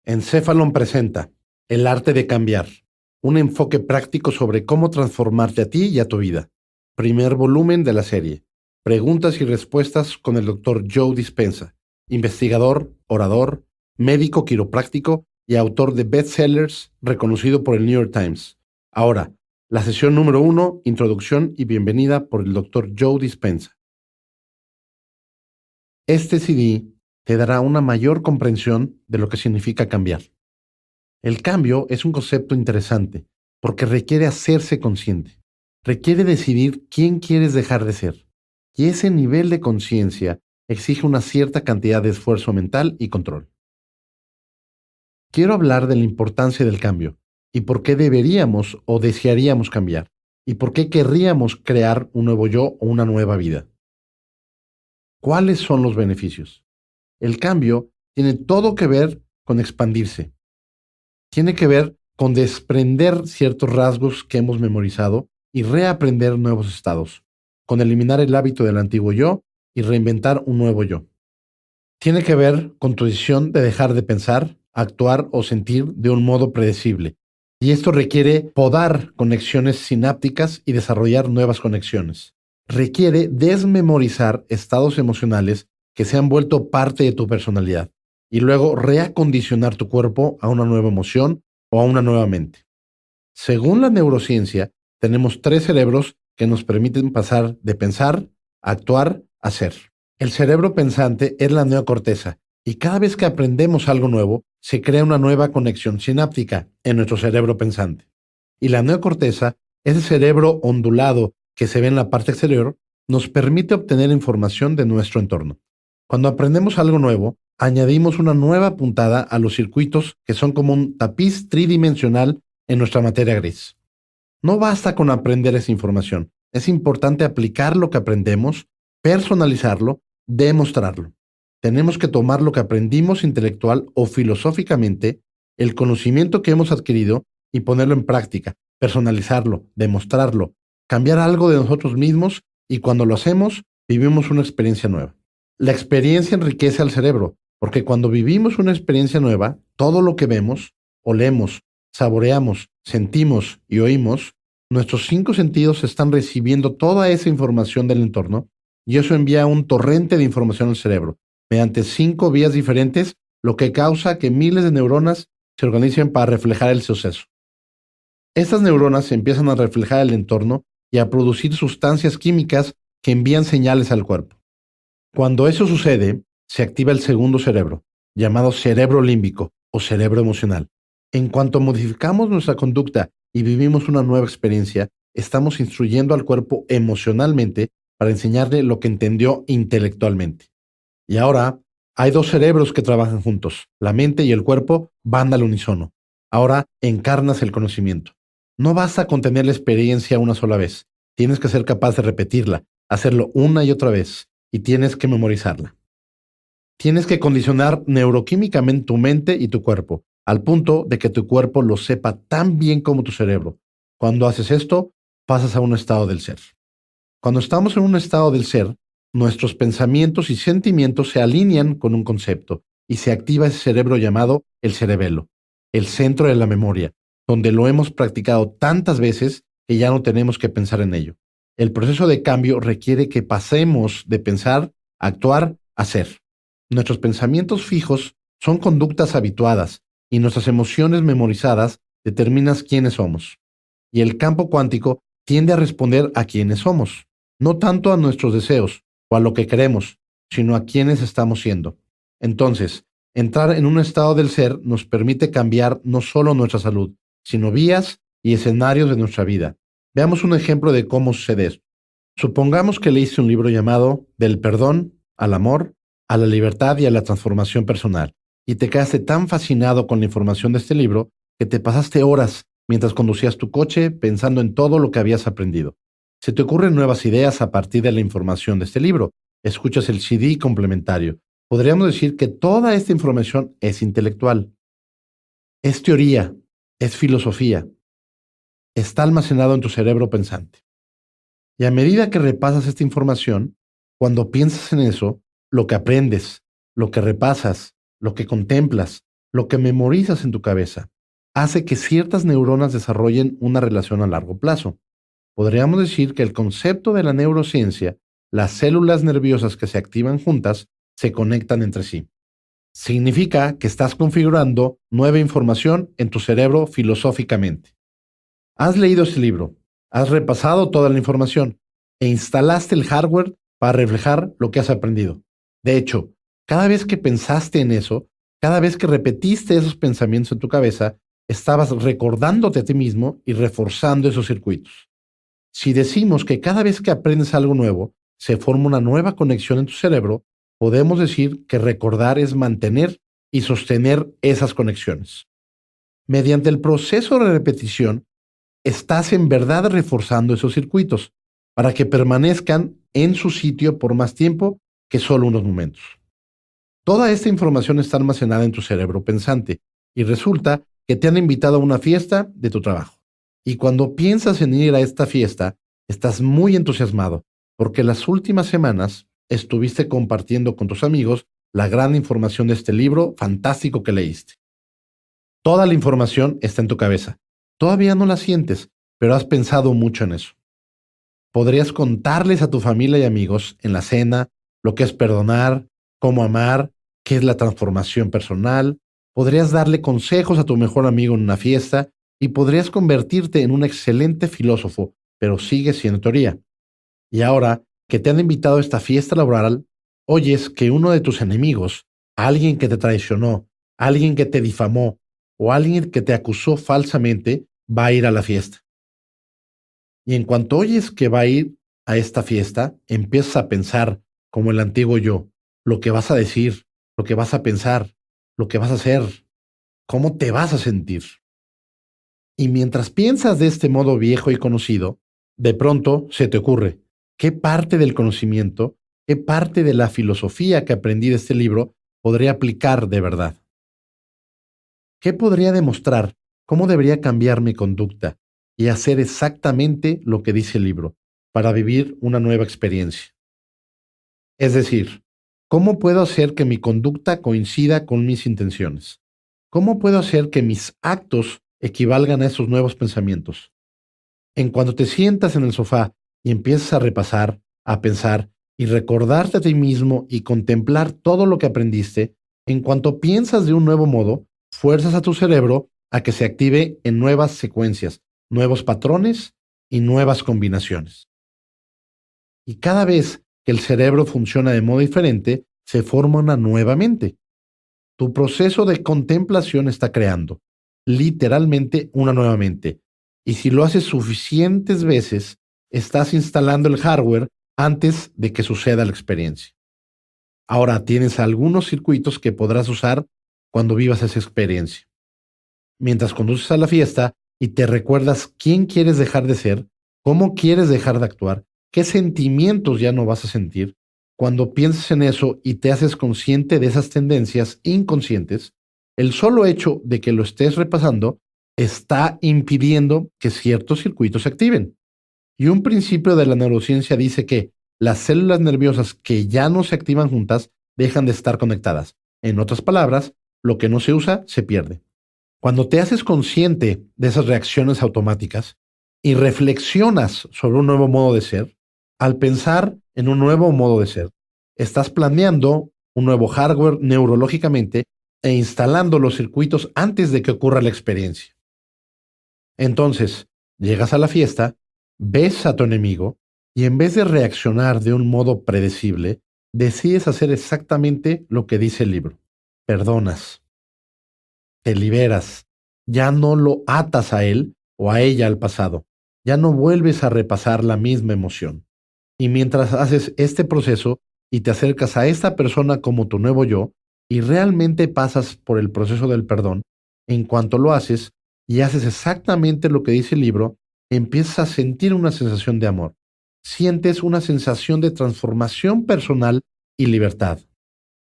Encéphalon presenta El arte de cambiar, un enfoque práctico sobre cómo transformarte a ti y a tu vida. Primer volumen de la serie. Preguntas y respuestas con el Dr. Joe Dispenza, investigador, orador, médico quiropráctico y autor de bestsellers reconocido por el New York Times. Ahora, la sesión número 1, introducción y bienvenida por el Dr. Joe Dispenza. Este CD te dará una mayor comprensión de lo que significa cambiar. El cambio es un concepto interesante porque requiere hacerse consciente, requiere decidir quién quieres dejar de ser, y ese nivel de conciencia exige una cierta cantidad de esfuerzo mental y control. Quiero hablar de la importancia del cambio y por qué deberíamos o desearíamos cambiar y por qué querríamos crear un nuevo yo o una nueva vida. ¿Cuáles son los beneficios? El cambio tiene todo que ver con expandirse. Tiene que ver con desprender ciertos rasgos que hemos memorizado y reaprender nuevos estados, con eliminar el hábito del antiguo yo y reinventar un nuevo yo. Tiene que ver con tu decisión de dejar de pensar, actuar o sentir de un modo predecible. Y esto requiere podar conexiones sinápticas y desarrollar nuevas conexiones. Requiere desmemorizar estados emocionales que se han vuelto parte de tu personalidad y luego reacondicionar tu cuerpo a una nueva emoción o a una nueva mente. Según la neurociencia, tenemos 3 cerebros que nos permiten pasar de pensar, actuar, a ser. El cerebro pensante es la neocorteza y cada vez que aprendemos algo nuevo, se crea una nueva conexión sináptica en nuestro cerebro pensante. Y la neocorteza, ese cerebro ondulado que se ve en la parte exterior, nos permite obtener información de nuestro entorno. Cuando aprendemos algo nuevo, añadimos una nueva puntada a los circuitos que son como un tapiz tridimensional en nuestra materia gris. No basta con aprender esa información, es importante aplicar lo que aprendemos, personalizarlo, demostrarlo. Tenemos que tomar lo que aprendimos intelectual o filosóficamente, el conocimiento que hemos adquirido y ponerlo en práctica, personalizarlo, demostrarlo, cambiar algo de nosotros mismos y cuando lo hacemos, vivimos una experiencia nueva. La experiencia enriquece al cerebro, porque cuando vivimos una experiencia nueva, todo lo que vemos, olemos, saboreamos, sentimos y oímos, nuestros 5 sentidos están recibiendo toda esa información del entorno y eso envía un torrente de información al cerebro, mediante 5 vías diferentes, lo que causa que miles de neuronas se organicen para reflejar el suceso. Estas neuronas empiezan a reflejar el entorno y a producir sustancias químicas que envían señales al cuerpo. Cuando eso sucede, se activa el segundo cerebro, llamado cerebro límbico o cerebro emocional. En cuanto modificamos nuestra conducta y vivimos una nueva experiencia, estamos instruyendo al cuerpo emocionalmente para enseñarle lo que entendió intelectualmente. Y ahora, hay 2 cerebros que trabajan juntos. La mente y el cuerpo van al unísono. Ahora encarnas el conocimiento. No basta con tener la experiencia una sola vez. Tienes que ser capaz de repetirla, hacerlo una y otra vez, y tienes que memorizarla. Tienes que condicionar neuroquímicamente tu mente y tu cuerpo, al punto de que tu cuerpo lo sepa tan bien como tu cerebro. Cuando haces esto, pasas a un estado del ser. Cuando estamos en un estado del ser, nuestros pensamientos y sentimientos se alinean con un concepto y se activa ese cerebro llamado el cerebelo, el centro de la memoria, donde lo hemos practicado tantas veces que ya no tenemos que pensar en ello. El proceso de cambio requiere que pasemos de pensar, actuar, a ser. Nuestros pensamientos fijos son conductas habituadas y nuestras emociones memorizadas determinan quiénes somos. Y el campo cuántico tiende a responder a quiénes somos, no tanto a nuestros deseos o a lo que queremos, sino a quiénes estamos siendo. Entonces, entrar en un estado del ser nos permite cambiar no solo nuestra salud, sino vías y escenarios de nuestra vida. Veamos un ejemplo de cómo sucede esto. Supongamos que leíste un libro llamado Del perdón al amor, a la libertad y a la transformación personal, y te quedaste tan fascinado con la información de este libro que te pasaste horas mientras conducías tu coche pensando en todo lo que habías aprendido. Se te ocurren nuevas ideas a partir de la información de este libro. Escuchas el CD complementario. Podríamos decir que toda esta información es intelectual. Es teoría, es filosofía. Está almacenado en tu cerebro pensante. Y a medida que repasas esta información, cuando piensas en eso, lo que aprendes, lo que repasas, lo que contemplas, Lo que memorizas en tu cabeza hace que ciertas neuronas desarrollen una relación a largo plazo. Podríamos decir que el concepto de la neurociencia, las células nerviosas que se activan juntas, se conectan entre sí. Significa que estás configurando nueva información en tu cerebro filosóficamente. Has leído este libro, has repasado toda la información e instalaste el hardware para reflejar lo que has aprendido. De hecho, cada vez que pensaste en eso, cada vez que repetiste esos pensamientos en tu cabeza, estabas recordándote a ti mismo y reforzando esos circuitos. Si decimos que cada vez que aprendes algo nuevo, se forma una nueva conexión en tu cerebro, podemos decir que recordar es mantener y sostener esas conexiones. Mediante el proceso de repetición, estás en verdad reforzando esos circuitos para que permanezcan en su sitio por más tiempo que solo unos momentos. Toda esta información está almacenada en tu cerebro pensante y resulta que te han invitado a una fiesta de tu trabajo. Y cuando piensas en ir a esta fiesta, estás muy entusiasmado porque las últimas semanas estuviste compartiendo con tus amigos la gran información de este libro fantástico que leíste. Toda la información está en tu cabeza. Todavía no la sientes, pero has pensado mucho en eso. Podrías contarles a tu familia y amigos en la cena lo que es perdonar, cómo amar, qué es la transformación personal. Podrías darle consejos a tu mejor amigo en una fiesta y podrías convertirte en un excelente filósofo, pero sigue siendo teoría. Y ahora que te han invitado a esta fiesta laboral, oyes que uno de tus enemigos, alguien que te traicionó, alguien que te difamó o alguien que te acusó falsamente, va a ir a la fiesta. Y en cuanto oyes que va a ir a esta fiesta, empiezas a pensar como el antiguo yo, lo que vas a decir, lo que vas a pensar, lo que vas a hacer, cómo te vas a sentir. Y mientras piensas de este modo viejo y conocido, de pronto se te ocurre, ¿qué parte del conocimiento, qué parte de la filosofía que aprendí de este libro podría aplicar de verdad? ¿Qué podría demostrar cómo debería cambiar mi conducta y hacer exactamente lo que dice el libro para vivir una nueva experiencia? Es decir, ¿cómo puedo hacer que mi conducta coincida con mis intenciones? ¿Cómo puedo hacer que mis actos equivalgan a esos nuevos pensamientos? En cuanto te sientas en el sofá y empiezas a repasar, a pensar y recordarte a ti mismo y contemplar todo lo que aprendiste, en cuanto piensas de un nuevo modo, fuerzas a tu cerebro a que se active en nuevas secuencias, nuevos patrones y nuevas combinaciones. Y cada vez que el cerebro funciona de modo diferente, se forma una nueva mente. Tu proceso de contemplación está creando, literalmente, una nueva mente. Y si lo haces suficientes veces, estás instalando el hardware antes de que suceda la experiencia. Ahora tienes algunos circuitos que podrás usar cuando vivas esa experiencia. Mientras conduces a la fiesta y te recuerdas quién quieres dejar de ser, cómo quieres dejar de actuar, qué sentimientos ya no vas a sentir, cuando piensas en eso y te haces consciente de esas tendencias inconscientes, el solo hecho de que lo estés repasando está impidiendo que ciertos circuitos se activen. Y un principio de la neurociencia dice que las células nerviosas que ya no se activan juntas dejan de estar conectadas. En otras palabras, lo que no se usa se pierde. Cuando te haces consciente de esas reacciones automáticas y reflexionas sobre un nuevo modo de ser, al pensar en un nuevo modo de ser, estás planeando un nuevo hardware neurológicamente e instalando los circuitos antes de que ocurra la experiencia. Entonces, llegas a la fiesta, ves a tu enemigo y en vez de reaccionar de un modo predecible, decides hacer exactamente lo que dice el libro. Perdonas, te liberas, ya no lo atas a él o a ella al pasado, ya no vuelves a repasar la misma emoción. Y mientras haces este proceso y te acercas a esta persona como tu nuevo yo y realmente pasas por el proceso del perdón, en cuanto lo haces y haces exactamente lo que dice el libro, empiezas a sentir una sensación de amor. Sientes una sensación de transformación personal y libertad.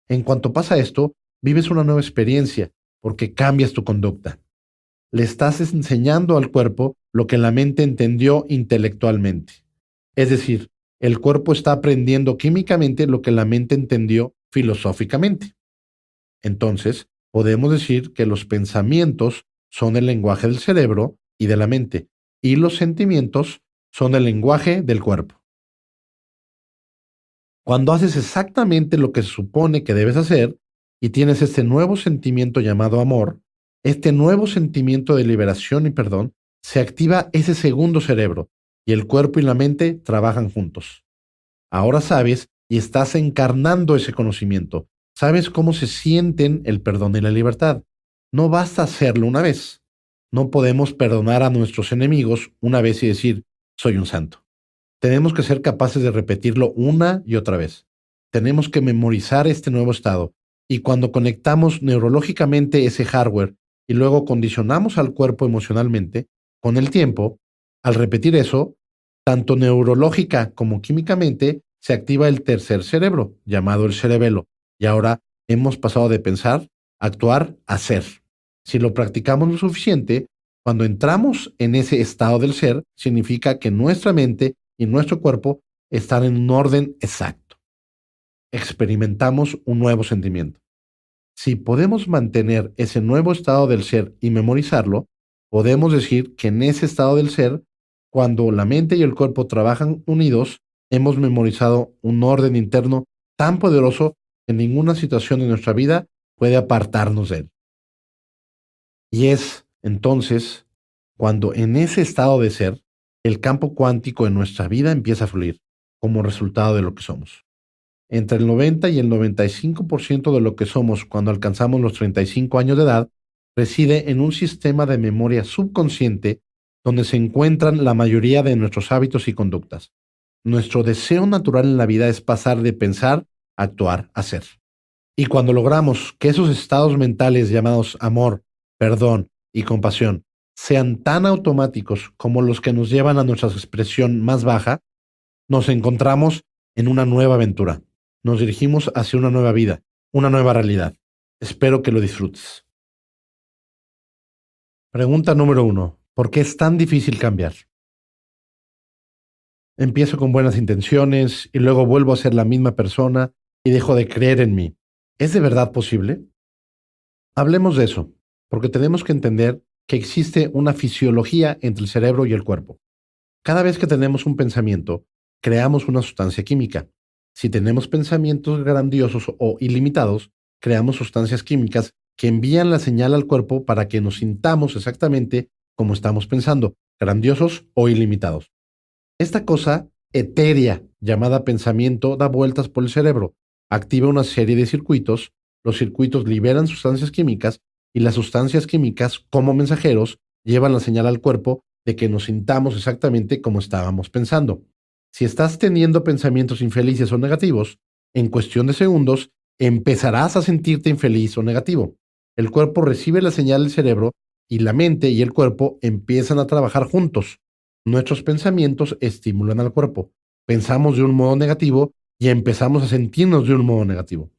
En cuanto pasa esto, vives una nueva experiencia porque cambias tu conducta. Le estás enseñando al cuerpo lo que la mente entendió intelectualmente. Es decir, el cuerpo está aprendiendo químicamente lo que la mente entendió filosóficamente. Entonces, podemos decir que los pensamientos son el lenguaje del cerebro y de la mente, y los sentimientos son el lenguaje del cuerpo. Cuando haces exactamente lo que se supone que debes hacer y tienes este nuevo sentimiento llamado amor, este nuevo sentimiento de liberación y perdón, se activa ese segundo cerebro y el cuerpo y la mente trabajan juntos. Ahora sabes y estás encarnando ese conocimiento. Sabes cómo se sienten el perdón y la libertad. No basta hacerlo una vez. No podemos perdonar a nuestros enemigos una vez y decir, soy un santo. Tenemos que ser capaces de repetirlo una y otra vez. Tenemos que memorizar este nuevo estado. Y cuando conectamos neurológicamente ese hardware y luego condicionamos al cuerpo emocionalmente, con el tiempo, al repetir eso, tanto neurológica como químicamente, se activa el tercer cerebro, llamado el cerebelo. Y ahora hemos pasado de pensar, actuar, a ser. Si lo practicamos lo suficiente, cuando entramos en ese estado del ser, significa que nuestra mente y nuestro cuerpo están en un orden exacto. Experimentamos un nuevo sentimiento. Si podemos mantener ese nuevo estado del ser y memorizarlo, podemos decir que en ese estado del ser, cuando la mente y el cuerpo trabajan unidos, hemos memorizado un orden interno tan poderoso que ninguna situación de nuestra vida puede apartarnos de él. Y es entonces cuando en ese estado de ser, el campo cuántico de nuestra vida empieza a fluir como resultado de lo que somos. Entre el 90 y el 95% de lo que somos cuando alcanzamos los 35 años de edad reside en un sistema de memoria subconsciente donde se encuentran la mayoría de nuestros hábitos y conductas. Nuestro deseo natural en la vida es pasar de pensar a actuar, a ser. Y cuando logramos que esos estados mentales llamados amor, perdón y compasión sean tan automáticos como los que nos llevan a nuestra expresión más baja, nos encontramos en una nueva aventura. Nos dirigimos hacia una nueva vida, una nueva realidad. Espero que lo disfrutes. Pregunta número 1. ¿Por qué es tan difícil cambiar? Empiezo con buenas intenciones y luego vuelvo a ser la misma persona y dejo de creer en mí. ¿Es de verdad posible? Hablemos de eso, porque tenemos que entender que existe una fisiología entre el cerebro y el cuerpo. Cada vez que tenemos un pensamiento, creamos una sustancia química. Si tenemos pensamientos grandiosos o ilimitados, creamos sustancias químicas que envían la señal al cuerpo para que nos sintamos exactamente como estamos pensando, grandiosos o ilimitados. Esta cosa etérea llamada pensamiento da vueltas por el cerebro, activa una serie de circuitos, los circuitos liberan sustancias químicas y las sustancias químicas, como mensajeros, llevan la señal al cuerpo de que nos sintamos exactamente como estábamos pensando. Si estás teniendo pensamientos infelices o negativos, en cuestión de segundos empezarás a sentirte infeliz o negativo. El cuerpo recibe la señal del cerebro y la mente y el cuerpo empiezan a trabajar juntos. Nuestros pensamientos estimulan al cuerpo. Pensamos de un modo negativo y empezamos a sentirnos de un modo negativo.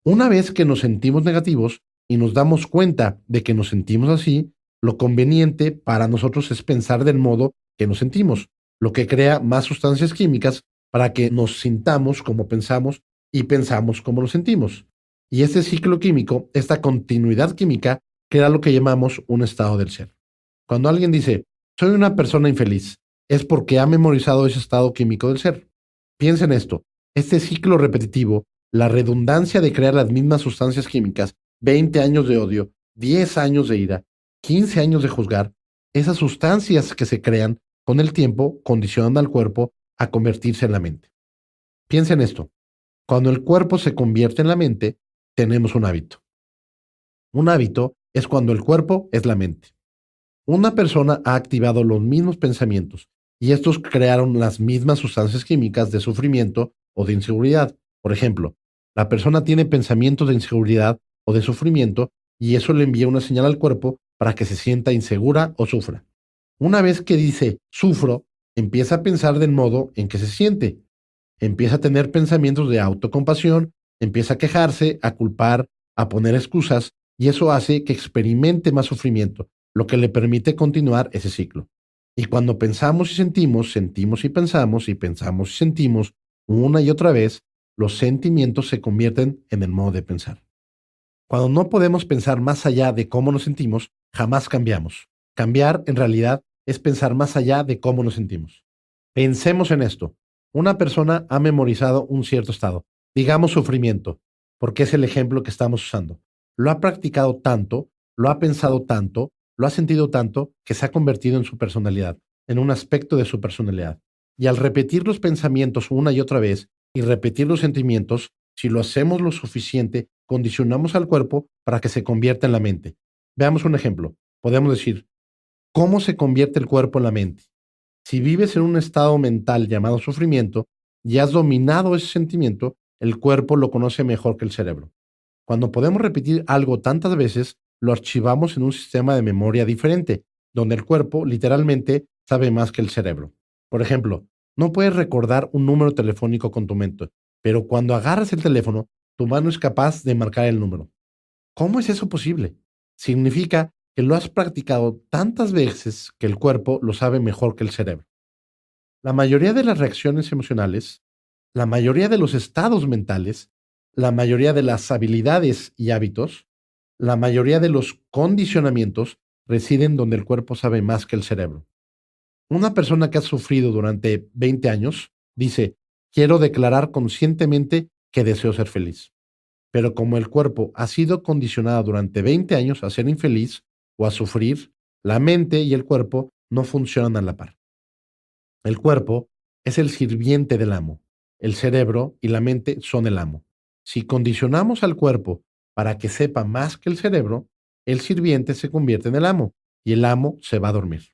Una vez que nos sentimos negativos y nos damos cuenta de que nos sentimos así, lo conveniente para nosotros es pensar del modo que nos sentimos, lo que crea más sustancias químicas para que nos sintamos como pensamos y pensamos como nos sentimos. Y este ciclo químico, esta continuidad química, crea lo que llamamos un estado del ser. Cuando alguien dice, soy una persona infeliz, es porque ha memorizado ese estado químico del ser. Piensa en esto, este ciclo repetitivo, la redundancia de crear las mismas sustancias químicas, 20 años de odio, 10 años de ira, 15 años de juzgar, esas sustancias que se crean con el tiempo condicionan al cuerpo a convertirse en la mente. Piensa en esto, cuando el cuerpo se convierte en la mente, tenemos un hábito. Un hábito es cuando el cuerpo es la mente. Una persona ha activado los mismos pensamientos y estos crearon las mismas sustancias químicas de sufrimiento o de inseguridad. Por ejemplo, la persona tiene pensamientos de inseguridad o de sufrimiento y eso le envía una señal al cuerpo para que se sienta insegura o sufra. Una vez que dice sufro, empieza a pensar del modo en que se siente. Empieza a tener pensamientos de autocompasión, empieza a quejarse, a culpar, a poner excusas y eso hace que experimente más sufrimiento, lo que le permite continuar ese ciclo. Y cuando pensamos y sentimos, sentimos y pensamos y sentimos una y otra vez, los sentimientos se convierten en el modo de pensar. Cuando no podemos pensar más allá de cómo nos sentimos, jamás cambiamos. Cambiar, en realidad, es pensar más allá de cómo nos sentimos. Pensemos en esto. Una persona ha memorizado un cierto estado, digamos sufrimiento, porque es el ejemplo que estamos usando. Lo ha practicado tanto, lo ha pensado tanto, lo ha sentido tanto, que se ha convertido en su personalidad, en un aspecto de su personalidad. Y al repetir los pensamientos una y otra vez y repetir los sentimientos, si lo hacemos lo suficiente, condicionamos al cuerpo para que se convierta en la mente. Veamos un ejemplo. Podemos decir, ¿cómo se convierte el cuerpo en la mente? Si vives en un estado mental llamado sufrimiento y has dominado ese sentimiento, el cuerpo lo conoce mejor que el cerebro. Cuando podemos repetir algo tantas veces, lo archivamos en un sistema de memoria diferente, donde el cuerpo literalmente sabe más que el cerebro. Por ejemplo, no puedes recordar un número telefónico con tu mente, pero cuando agarras el teléfono, tu mano es capaz de marcar el número. ¿Cómo es eso posible? Significa que lo has practicado tantas veces que el cuerpo lo sabe mejor que el cerebro. La mayoría de las reacciones emocionales, la mayoría de los estados mentales, la mayoría de las habilidades y hábitos, la mayoría de los condicionamientos residen donde el cuerpo sabe más que el cerebro. Una persona que ha sufrido durante 20 años dice, quiero declarar conscientemente que deseo ser feliz. Pero como el cuerpo ha sido condicionado durante 20 años a ser infeliz o a sufrir, la mente y el cuerpo no funcionan a la par. El cuerpo es el sirviente del amo. El cerebro y la mente son el amo. Si condicionamos al cuerpo para que sepa más que el cerebro, el sirviente se convierte en el amo y el amo se va a dormir.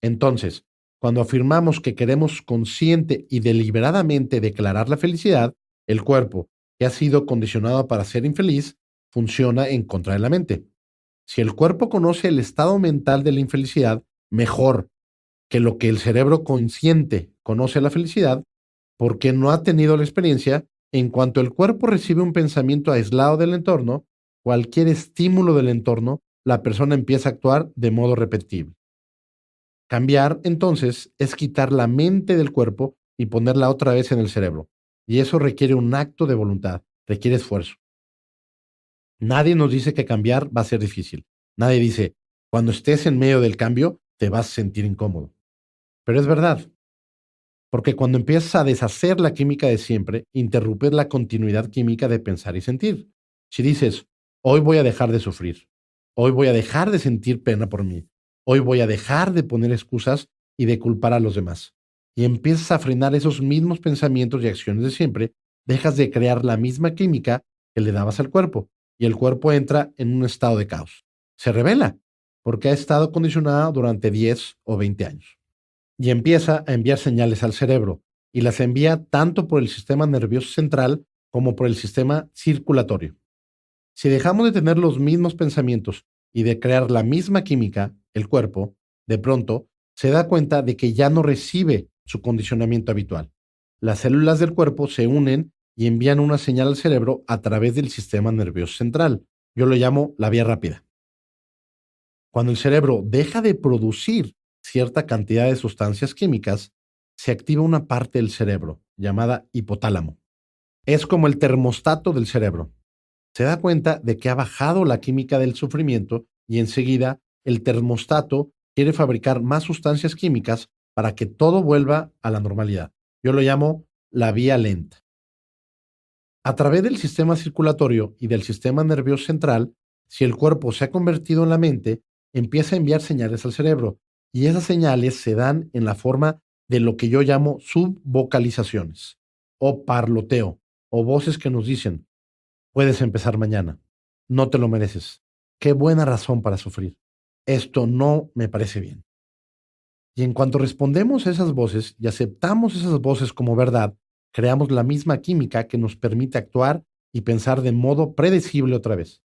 Entonces, cuando afirmamos que queremos consciente y deliberadamente declarar la felicidad, el cuerpo, que ha sido condicionado para ser infeliz, funciona en contra de la mente. Si el cuerpo conoce el estado mental de la infelicidad mejor que lo que el cerebro consciente conoce la felicidad, porque no ha tenido la experiencia, en cuanto el cuerpo recibe un pensamiento aislado del entorno, cualquier estímulo del entorno, la persona empieza a actuar de modo repetitivo. Cambiar, entonces, es quitar la mente del cuerpo y ponerla otra vez en el cerebro. Y eso requiere un acto de voluntad, requiere esfuerzo. Nadie nos dice que cambiar va a ser difícil. Nadie dice, cuando estés en medio del cambio, te vas a sentir incómodo. Pero es verdad, porque cuando empiezas a deshacer la química de siempre, interrumpes la continuidad química de pensar y sentir. Si dices, hoy voy a dejar de sufrir, hoy voy a dejar de sentir pena por mí, hoy voy a dejar de poner excusas y de culpar a los demás, y empiezas a frenar esos mismos pensamientos y acciones de siempre, dejas de crear la misma química que le dabas al cuerpo, y el cuerpo entra en un estado de caos. Se revela, porque ha estado condicionado durante 10 o 20 años y empieza a enviar señales al cerebro y las envía tanto por el sistema nervioso central como por el sistema circulatorio. Si dejamos de tener los mismos pensamientos y de crear la misma química, el cuerpo, de pronto, se da cuenta de que ya no recibe su condicionamiento habitual. Las células del cuerpo se unen y envían una señal al cerebro a través del sistema nervioso central. Yo lo llamo la vía rápida. Cuando el cerebro deja de producir cierta cantidad de sustancias químicas, se activa una parte del cerebro llamada hipotálamo. Es como el termostato del cerebro. Se da cuenta de que ha bajado la química del sufrimiento y enseguida el termostato quiere fabricar más sustancias químicas para que todo vuelva a la normalidad. Yo lo llamo la vía lenta. A través del sistema circulatorio y del sistema nervioso central, si el cuerpo se ha convertido en la mente, empieza a enviar señales al cerebro y esas señales se dan en la forma de lo que yo llamo subvocalizaciones o parloteo o voces que nos dicen, puedes empezar mañana, no te lo mereces, qué buena razón para sufrir, esto no me parece bien. Y en cuanto respondemos a esas voces y aceptamos esas voces como verdad, creamos la misma química que nos permite actuar y pensar de modo predecible otra vez.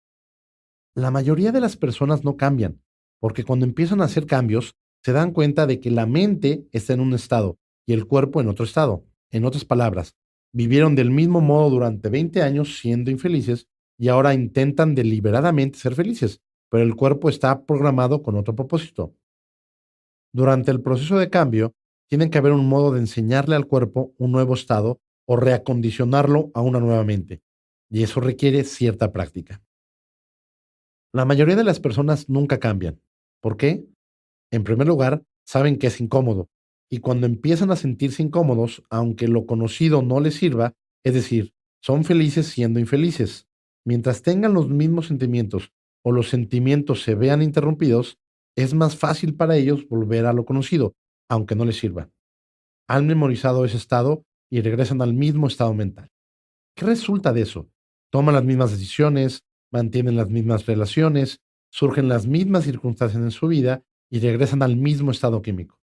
La mayoría de las personas no cambian, porque cuando empiezan a hacer cambios, se dan cuenta de que la mente está en un estado y el cuerpo en otro estado. En otras palabras, vivieron del mismo modo durante 20 años siendo infelices y ahora intentan deliberadamente ser felices, pero el cuerpo está programado con otro propósito. Durante el proceso de cambio, tiene que haber un modo de enseñarle al cuerpo un nuevo estado o reacondicionarlo a una nueva mente, y eso requiere cierta práctica. La mayoría de las personas nunca cambian. ¿Por qué? En primer lugar, saben que es incómodo. Y cuando empiezan a sentirse incómodos, aunque lo conocido no les sirva, es decir, son felices siendo infelices. Mientras tengan los mismos sentimientos o los sentimientos se vean interrumpidos, es más fácil para ellos volver a lo conocido, aunque no les sirva. Han memorizado ese estado y regresan al mismo estado mental. ¿Qué resulta de eso? Toman las mismas decisiones, mantienen las mismas relaciones, surgen las mismas circunstancias en su vida y regresan al mismo estado químico.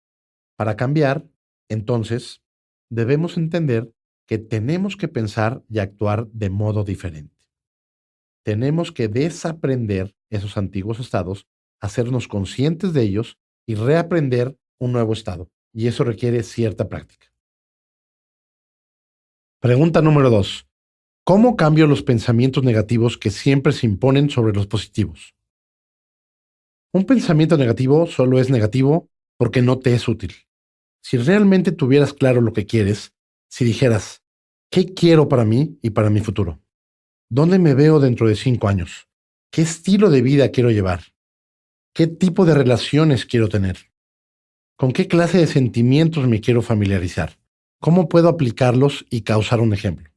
Para cambiar, entonces, debemos entender que tenemos que pensar y actuar de modo diferente. Tenemos que desaprender esos antiguos estados, hacernos conscientes de ellos y reaprender un nuevo estado. Y eso requiere cierta práctica. Pregunta número 2. ¿Cómo cambio los pensamientos negativos que siempre se imponen sobre los positivos? Un pensamiento negativo solo es negativo porque no te es útil. Si realmente tuvieras claro lo que quieres, si dijeras, ¿qué quiero para mí y para mi futuro? ¿Dónde me veo dentro de 5 años? ¿Qué estilo de vida quiero llevar? ¿Qué tipo de relaciones quiero tener? ¿Con qué clase de sentimientos me quiero familiarizar? ¿Cómo puedo aplicarlos y causar un ejemplo?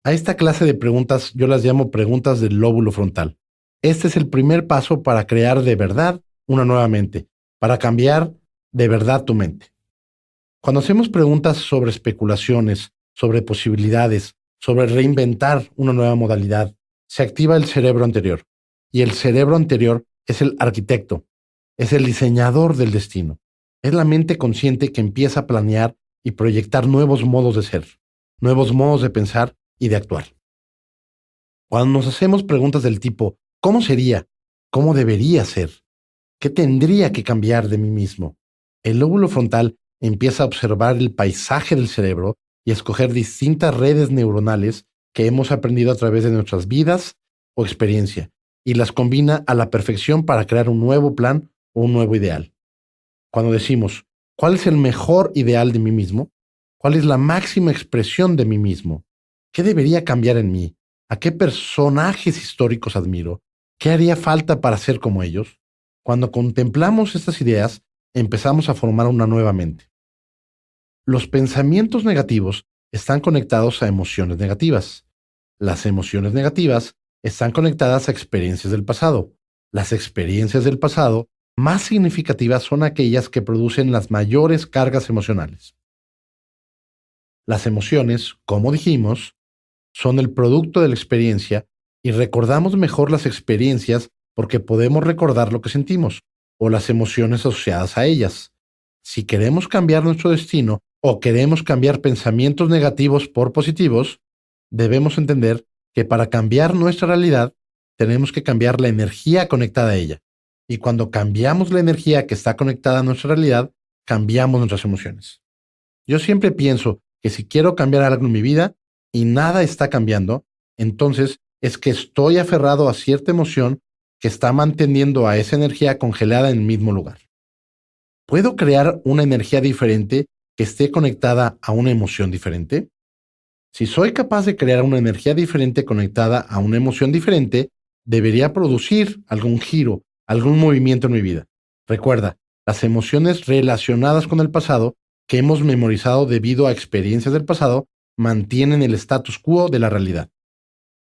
A esta clase de preguntas yo las llamo preguntas del lóbulo frontal. Este es el primer paso para crear de verdad una nueva mente, para cambiar de verdad tu mente. Cuando hacemos preguntas sobre especulaciones, sobre posibilidades, sobre reinventar una nueva modalidad, se activa el cerebro anterior. Y el cerebro anterior es el arquitecto, es el diseñador del destino. Es la mente consciente que empieza a planear y proyectar nuevos modos de ser, nuevos modos de pensar y de actuar. Cuando nos hacemos preguntas del tipo, ¿cómo sería? ¿Cómo debería ser? ¿Qué tendría que cambiar de mí mismo? El lóbulo frontal empieza a observar el paisaje del cerebro y a escoger distintas redes neuronales que hemos aprendido a través de nuestras vidas o experiencia, y las combina a la perfección para crear un nuevo plan o un nuevo ideal. Cuando decimos, ¿cuál es el mejor ideal de mí mismo? ¿Cuál es la máxima expresión de mí mismo? ¿Qué debería cambiar en mí? ¿A qué personajes históricos admiro? ¿Qué haría falta para ser como ellos? Cuando contemplamos estas ideas, empezamos a formar una nueva mente. Los pensamientos negativos están conectados a emociones negativas. Las emociones negativas están conectadas a experiencias del pasado. Las experiencias del pasado más significativas son aquellas que producen las mayores cargas emocionales. Las emociones, como dijimos, son el producto de la experiencia y recordamos mejor las experiencias porque podemos recordar lo que sentimos o las emociones asociadas a ellas. Si queremos cambiar nuestro destino o queremos cambiar pensamientos negativos por positivos, debemos entender que para cambiar nuestra realidad tenemos que cambiar la energía conectada a ella. Y cuando cambiamos la energía que está conectada a nuestra realidad, cambiamos nuestras emociones. Yo siempre pienso que si quiero cambiar algo en mi vida y nada está cambiando, entonces es que estoy aferrado a cierta emoción que está manteniendo a esa energía congelada en el mismo lugar. ¿Puedo crear una energía diferente que esté conectada a una emoción diferente? Si soy capaz de crear una energía diferente conectada a una emoción diferente, debería producir algún giro, algún movimiento en mi vida. Recuerda, las emociones relacionadas con el pasado que hemos memorizado debido a experiencias del pasado mantienen el status quo de la realidad.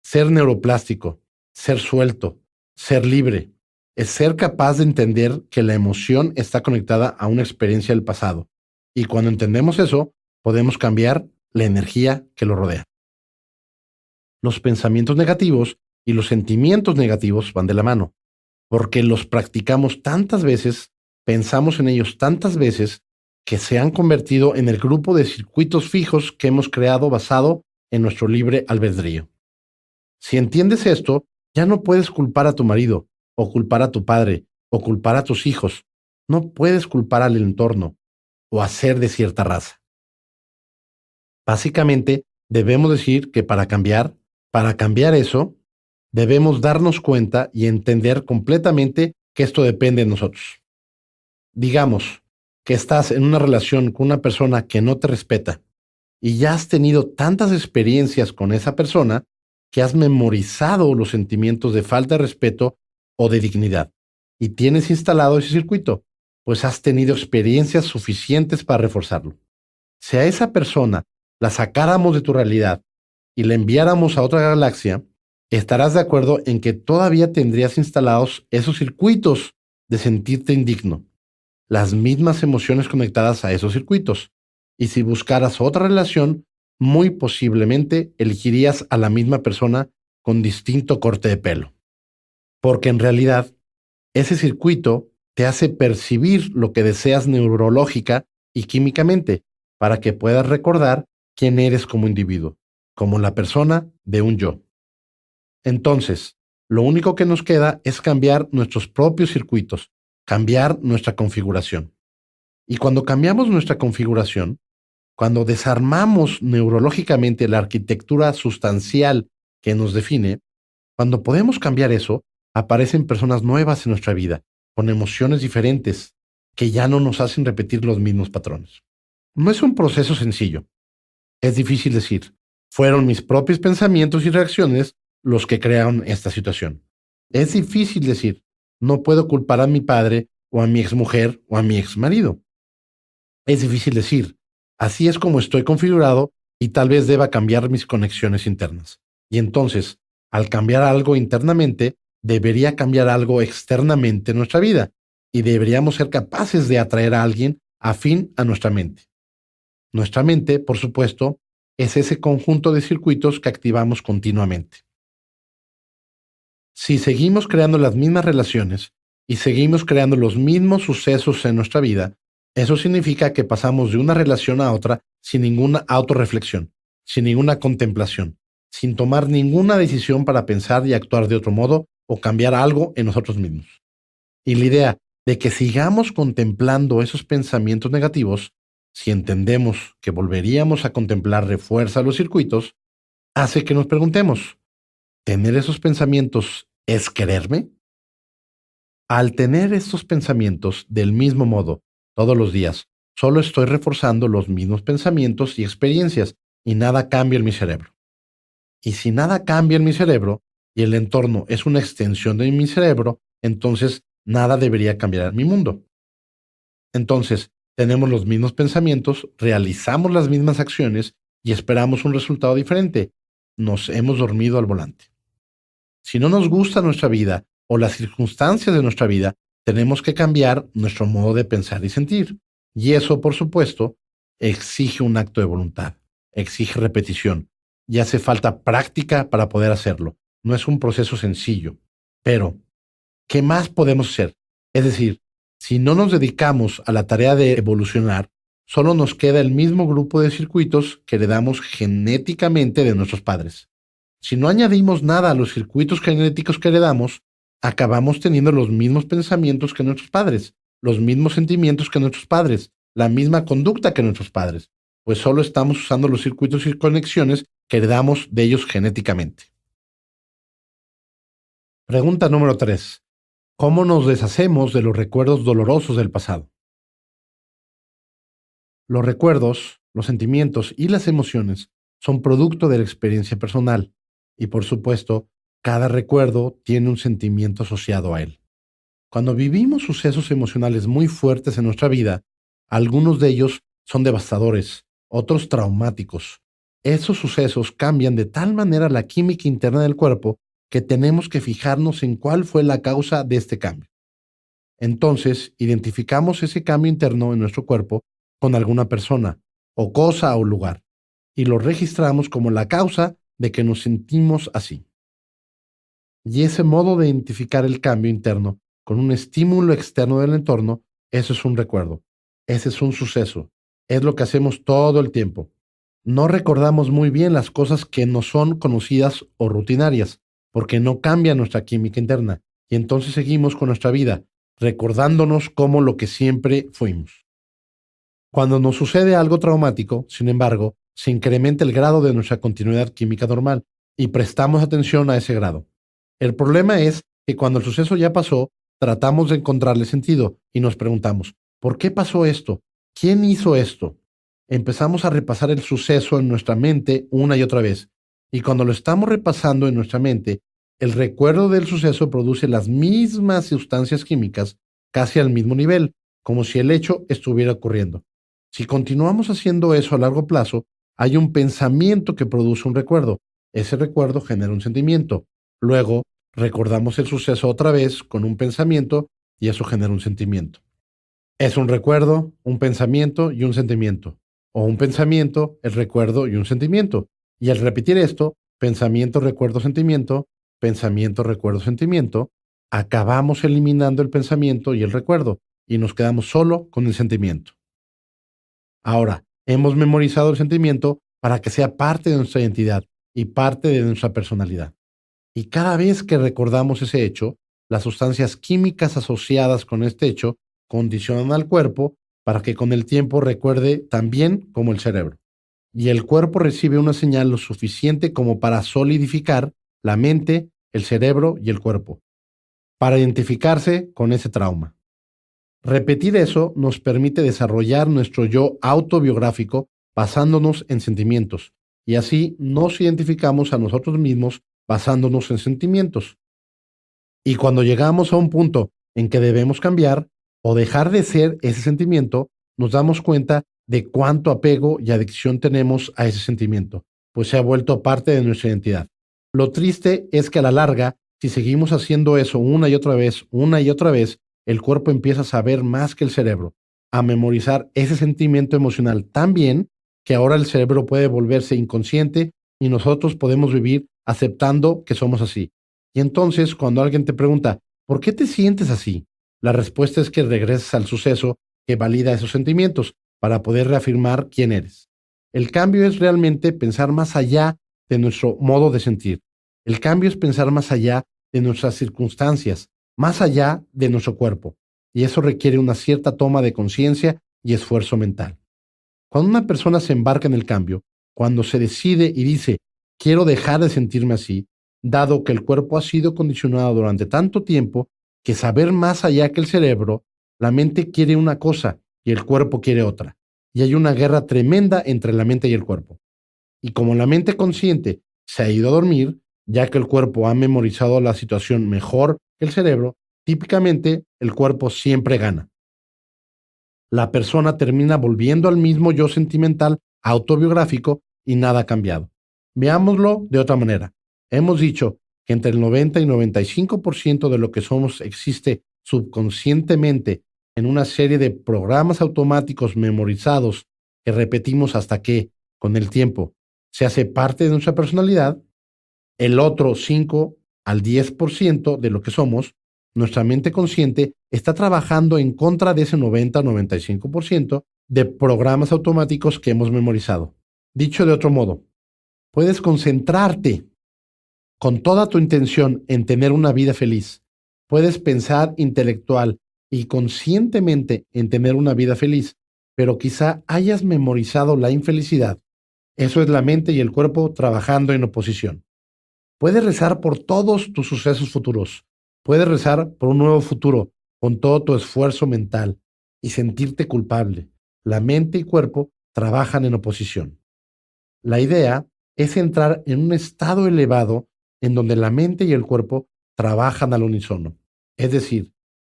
Ser neuroplástico, ser suelto, ser libre, es ser capaz de entender que la emoción está conectada a una experiencia del pasado. Y cuando entendemos eso, podemos cambiar la energía que lo rodea. Los pensamientos negativos y los sentimientos negativos van de la mano, porque los practicamos tantas veces, pensamos en ellos tantas veces, que se han convertido en el grupo de circuitos fijos que hemos creado basado en nuestro libre albedrío. Si entiendes esto, ya no puedes culpar a tu marido, o culpar a tu padre, o culpar a tus hijos. No puedes culpar al entorno, o a ser de cierta raza. Básicamente, debemos decir que para cambiar eso, debemos darnos cuenta y entender completamente que esto depende de nosotros. Digamos que estás en una relación con una persona que no te respeta y ya has tenido tantas experiencias con esa persona que has memorizado los sentimientos de falta de respeto o de dignidad y tienes instalado ese circuito, pues has tenido experiencias suficientes para reforzarlo. Si a esa persona la sacáramos de tu realidad y la enviáramos a otra galaxia, estarás de acuerdo en que todavía tendrías instalados esos circuitos de sentirte indigno, las mismas emociones conectadas a esos circuitos. Y si buscaras otra relación, muy posiblemente elegirías a la misma persona con distinto corte de pelo. Porque en realidad, ese circuito te hace percibir lo que deseas neurológica y químicamente para que puedas recordar quién eres como individuo, como la persona de un yo. Entonces, lo único que nos queda es cambiar nuestros propios circuitos, cambiar nuestra configuración. Y cuando cambiamos nuestra configuración, cuando desarmamos neurológicamente la arquitectura sustancial que nos define, cuando podemos cambiar eso, aparecen personas nuevas en nuestra vida, con emociones diferentes, que ya no nos hacen repetir los mismos patrones. No es un proceso sencillo. Es difícil decir, fueron mis propios pensamientos y reacciones los que crearon esta situación. Es difícil decir, no puedo culpar a mi padre o a mi exmujer o a mi exmarido. Es difícil decir, así es como estoy configurado y tal vez deba cambiar mis conexiones internas. Y entonces, al cambiar algo internamente, debería cambiar algo externamente en nuestra vida y deberíamos ser capaces de atraer a alguien afín a nuestra mente. Nuestra mente, por supuesto, es ese conjunto de circuitos que activamos continuamente. Si seguimos creando las mismas relaciones y seguimos creando los mismos sucesos en nuestra vida, eso significa que pasamos de una relación a otra sin ninguna autorreflexión, sin ninguna contemplación, sin tomar ninguna decisión para pensar y actuar de otro modo o cambiar algo en nosotros mismos. Y la idea de que sigamos contemplando esos pensamientos negativos, si entendemos que volveríamos a contemplar refuerza los circuitos, hace que nos preguntemos, ¿tener esos pensamientos es quererme? Al tener estos pensamientos del mismo modo todos los días, solo estoy reforzando los mismos pensamientos y experiencias y nada cambia en mi cerebro. Y si nada cambia en mi cerebro y el entorno es una extensión de mi cerebro, entonces nada debería cambiar en mi mundo. Entonces, tenemos los mismos pensamientos, realizamos las mismas acciones y esperamos un resultado diferente. Nos hemos dormido al volante. Si no nos gusta nuestra vida o las circunstancias de nuestra vida, tenemos que cambiar nuestro modo de pensar y sentir. Y eso, por supuesto, exige un acto de voluntad, exige repetición y hace falta práctica para poder hacerlo. No es un proceso sencillo. Pero, ¿qué más podemos hacer? Es decir, si no nos dedicamos a la tarea de evolucionar, solo nos queda el mismo grupo de circuitos que heredamos genéticamente de nuestros padres. Si no añadimos nada a los circuitos genéticos que heredamos, acabamos teniendo los mismos pensamientos que nuestros padres, los mismos sentimientos que nuestros padres, la misma conducta que nuestros padres, pues solo estamos usando los circuitos y conexiones que heredamos de ellos genéticamente. Pregunta número 3. ¿Cómo nos deshacemos de los recuerdos dolorosos del pasado? Los recuerdos, los sentimientos y las emociones son producto de la experiencia personal y, por supuesto, cada recuerdo tiene un sentimiento asociado a él. Cuando vivimos sucesos emocionales muy fuertes en nuestra vida, algunos de ellos son devastadores, otros traumáticos. Esos sucesos cambian de tal manera la química interna del cuerpo que tenemos que fijarnos en cuál fue la causa de este cambio. Entonces, identificamos ese cambio interno en nuestro cuerpo con alguna persona, o cosa o lugar, y lo registramos como la causa de que nos sentimos así. Y ese modo de identificar el cambio interno con un estímulo externo del entorno, eso es un recuerdo, ese es un suceso, es lo que hacemos todo el tiempo. No recordamos muy bien las cosas que no son conocidas o rutinarias, porque no cambia nuestra química interna, y entonces seguimos con nuestra vida, recordándonos como lo que siempre fuimos. Cuando nos sucede algo traumático, sin embargo, se incrementa el grado de nuestra continuidad química normal y prestamos atención a ese grado. El problema es que cuando el suceso ya pasó, tratamos de encontrarle sentido y nos preguntamos, ¿por qué pasó esto? ¿Quién hizo esto? Empezamos a repasar el suceso en nuestra mente una y otra vez Y cuando lo estamos repasando en nuestra mente, el recuerdo del suceso produce las mismas sustancias químicas casi al mismo nivel, como si el hecho estuviera ocurriendo. Si continuamos haciendo eso a largo plazo, hay un pensamiento que produce un recuerdo. Ese recuerdo genera un sentimiento. Luego, recordamos el suceso otra vez con un pensamiento y eso genera un sentimiento. Es un recuerdo, un pensamiento y un sentimiento. O un pensamiento, el recuerdo y un sentimiento. Y al repetir esto, pensamiento, recuerdo, sentimiento, acabamos eliminando el pensamiento y el recuerdo y nos quedamos solo con el sentimiento. Ahora, hemos memorizado el sentimiento para que sea parte de nuestra identidad y parte de nuestra personalidad. Y cada vez que recordamos ese hecho, las sustancias químicas asociadas con este hecho condicionan al cuerpo para que con el tiempo recuerde tan bien como el cerebro. Y el cuerpo recibe una señal lo suficiente como para solidificar la mente, el cerebro y el cuerpo, para identificarse con ese trauma. Repetir eso nos permite desarrollar nuestro yo autobiográfico basándonos en sentimientos, y así nos identificamos a nosotros mismos basándonos en sentimientos. Y cuando llegamos a un punto en que debemos cambiar o dejar de ser ese sentimiento, nos damos cuenta de cuánto apego y adicción tenemos a ese sentimiento, pues se ha vuelto parte de nuestra identidad. Lo triste es que a la larga, si seguimos haciendo eso una y otra vez, el cuerpo empieza a saber más que el cerebro, a memorizar ese sentimiento emocional tan bien que ahora el cerebro puede volverse inconsciente y nosotros podemos vivir aceptando que somos así. Y entonces, cuando alguien te pregunta, ¿por qué te sientes así? La respuesta es que regresas al suceso que valida esos sentimientos para poder reafirmar quién eres. El cambio es realmente pensar más allá de nuestro modo de sentir. El cambio es pensar más allá de nuestras circunstancias, más allá de nuestro cuerpo. Y eso requiere una cierta toma de conciencia y esfuerzo mental. Cuando una persona se embarca en el cambio, cuando se decide y dice, quiero dejar de sentirme así, dado que el cuerpo ha sido condicionado durante tanto tiempo que saber más allá que el cerebro, la mente quiere una cosa y el cuerpo quiere otra. Y hay una guerra tremenda entre la mente y el cuerpo. Y como la mente consciente se ha ido a dormir, ya que el cuerpo ha memorizado la situación mejor que el cerebro, típicamente el cuerpo siempre gana. La persona termina volviendo al mismo yo sentimental autobiográfico y nada ha cambiado. Veámoslo de otra manera. Hemos dicho que entre el 90 y 95% de lo que somos existe subconscientemente en una serie de programas automáticos memorizados que repetimos hasta que, con el tiempo, se hace parte de nuestra personalidad. El otro 5 al 10% de lo que somos, nuestra mente consciente, está trabajando en contra de ese 90-95% de programas automáticos que hemos memorizado. Dicho de otro modo, puedes concentrarte con toda tu intención en tener una vida feliz. Puedes pensar intelectual y conscientemente en tener una vida feliz, pero quizá hayas memorizado la infelicidad. Eso es la mente y el cuerpo trabajando en oposición. Puedes rezar por todos tus sucesos futuros. Puedes rezar por un nuevo futuro con todo tu esfuerzo mental y sentirte culpable. La mente y cuerpo trabajan en oposición. La idea es entrar en un estado elevado en donde la mente y el cuerpo trabajan al unísono. Es decir,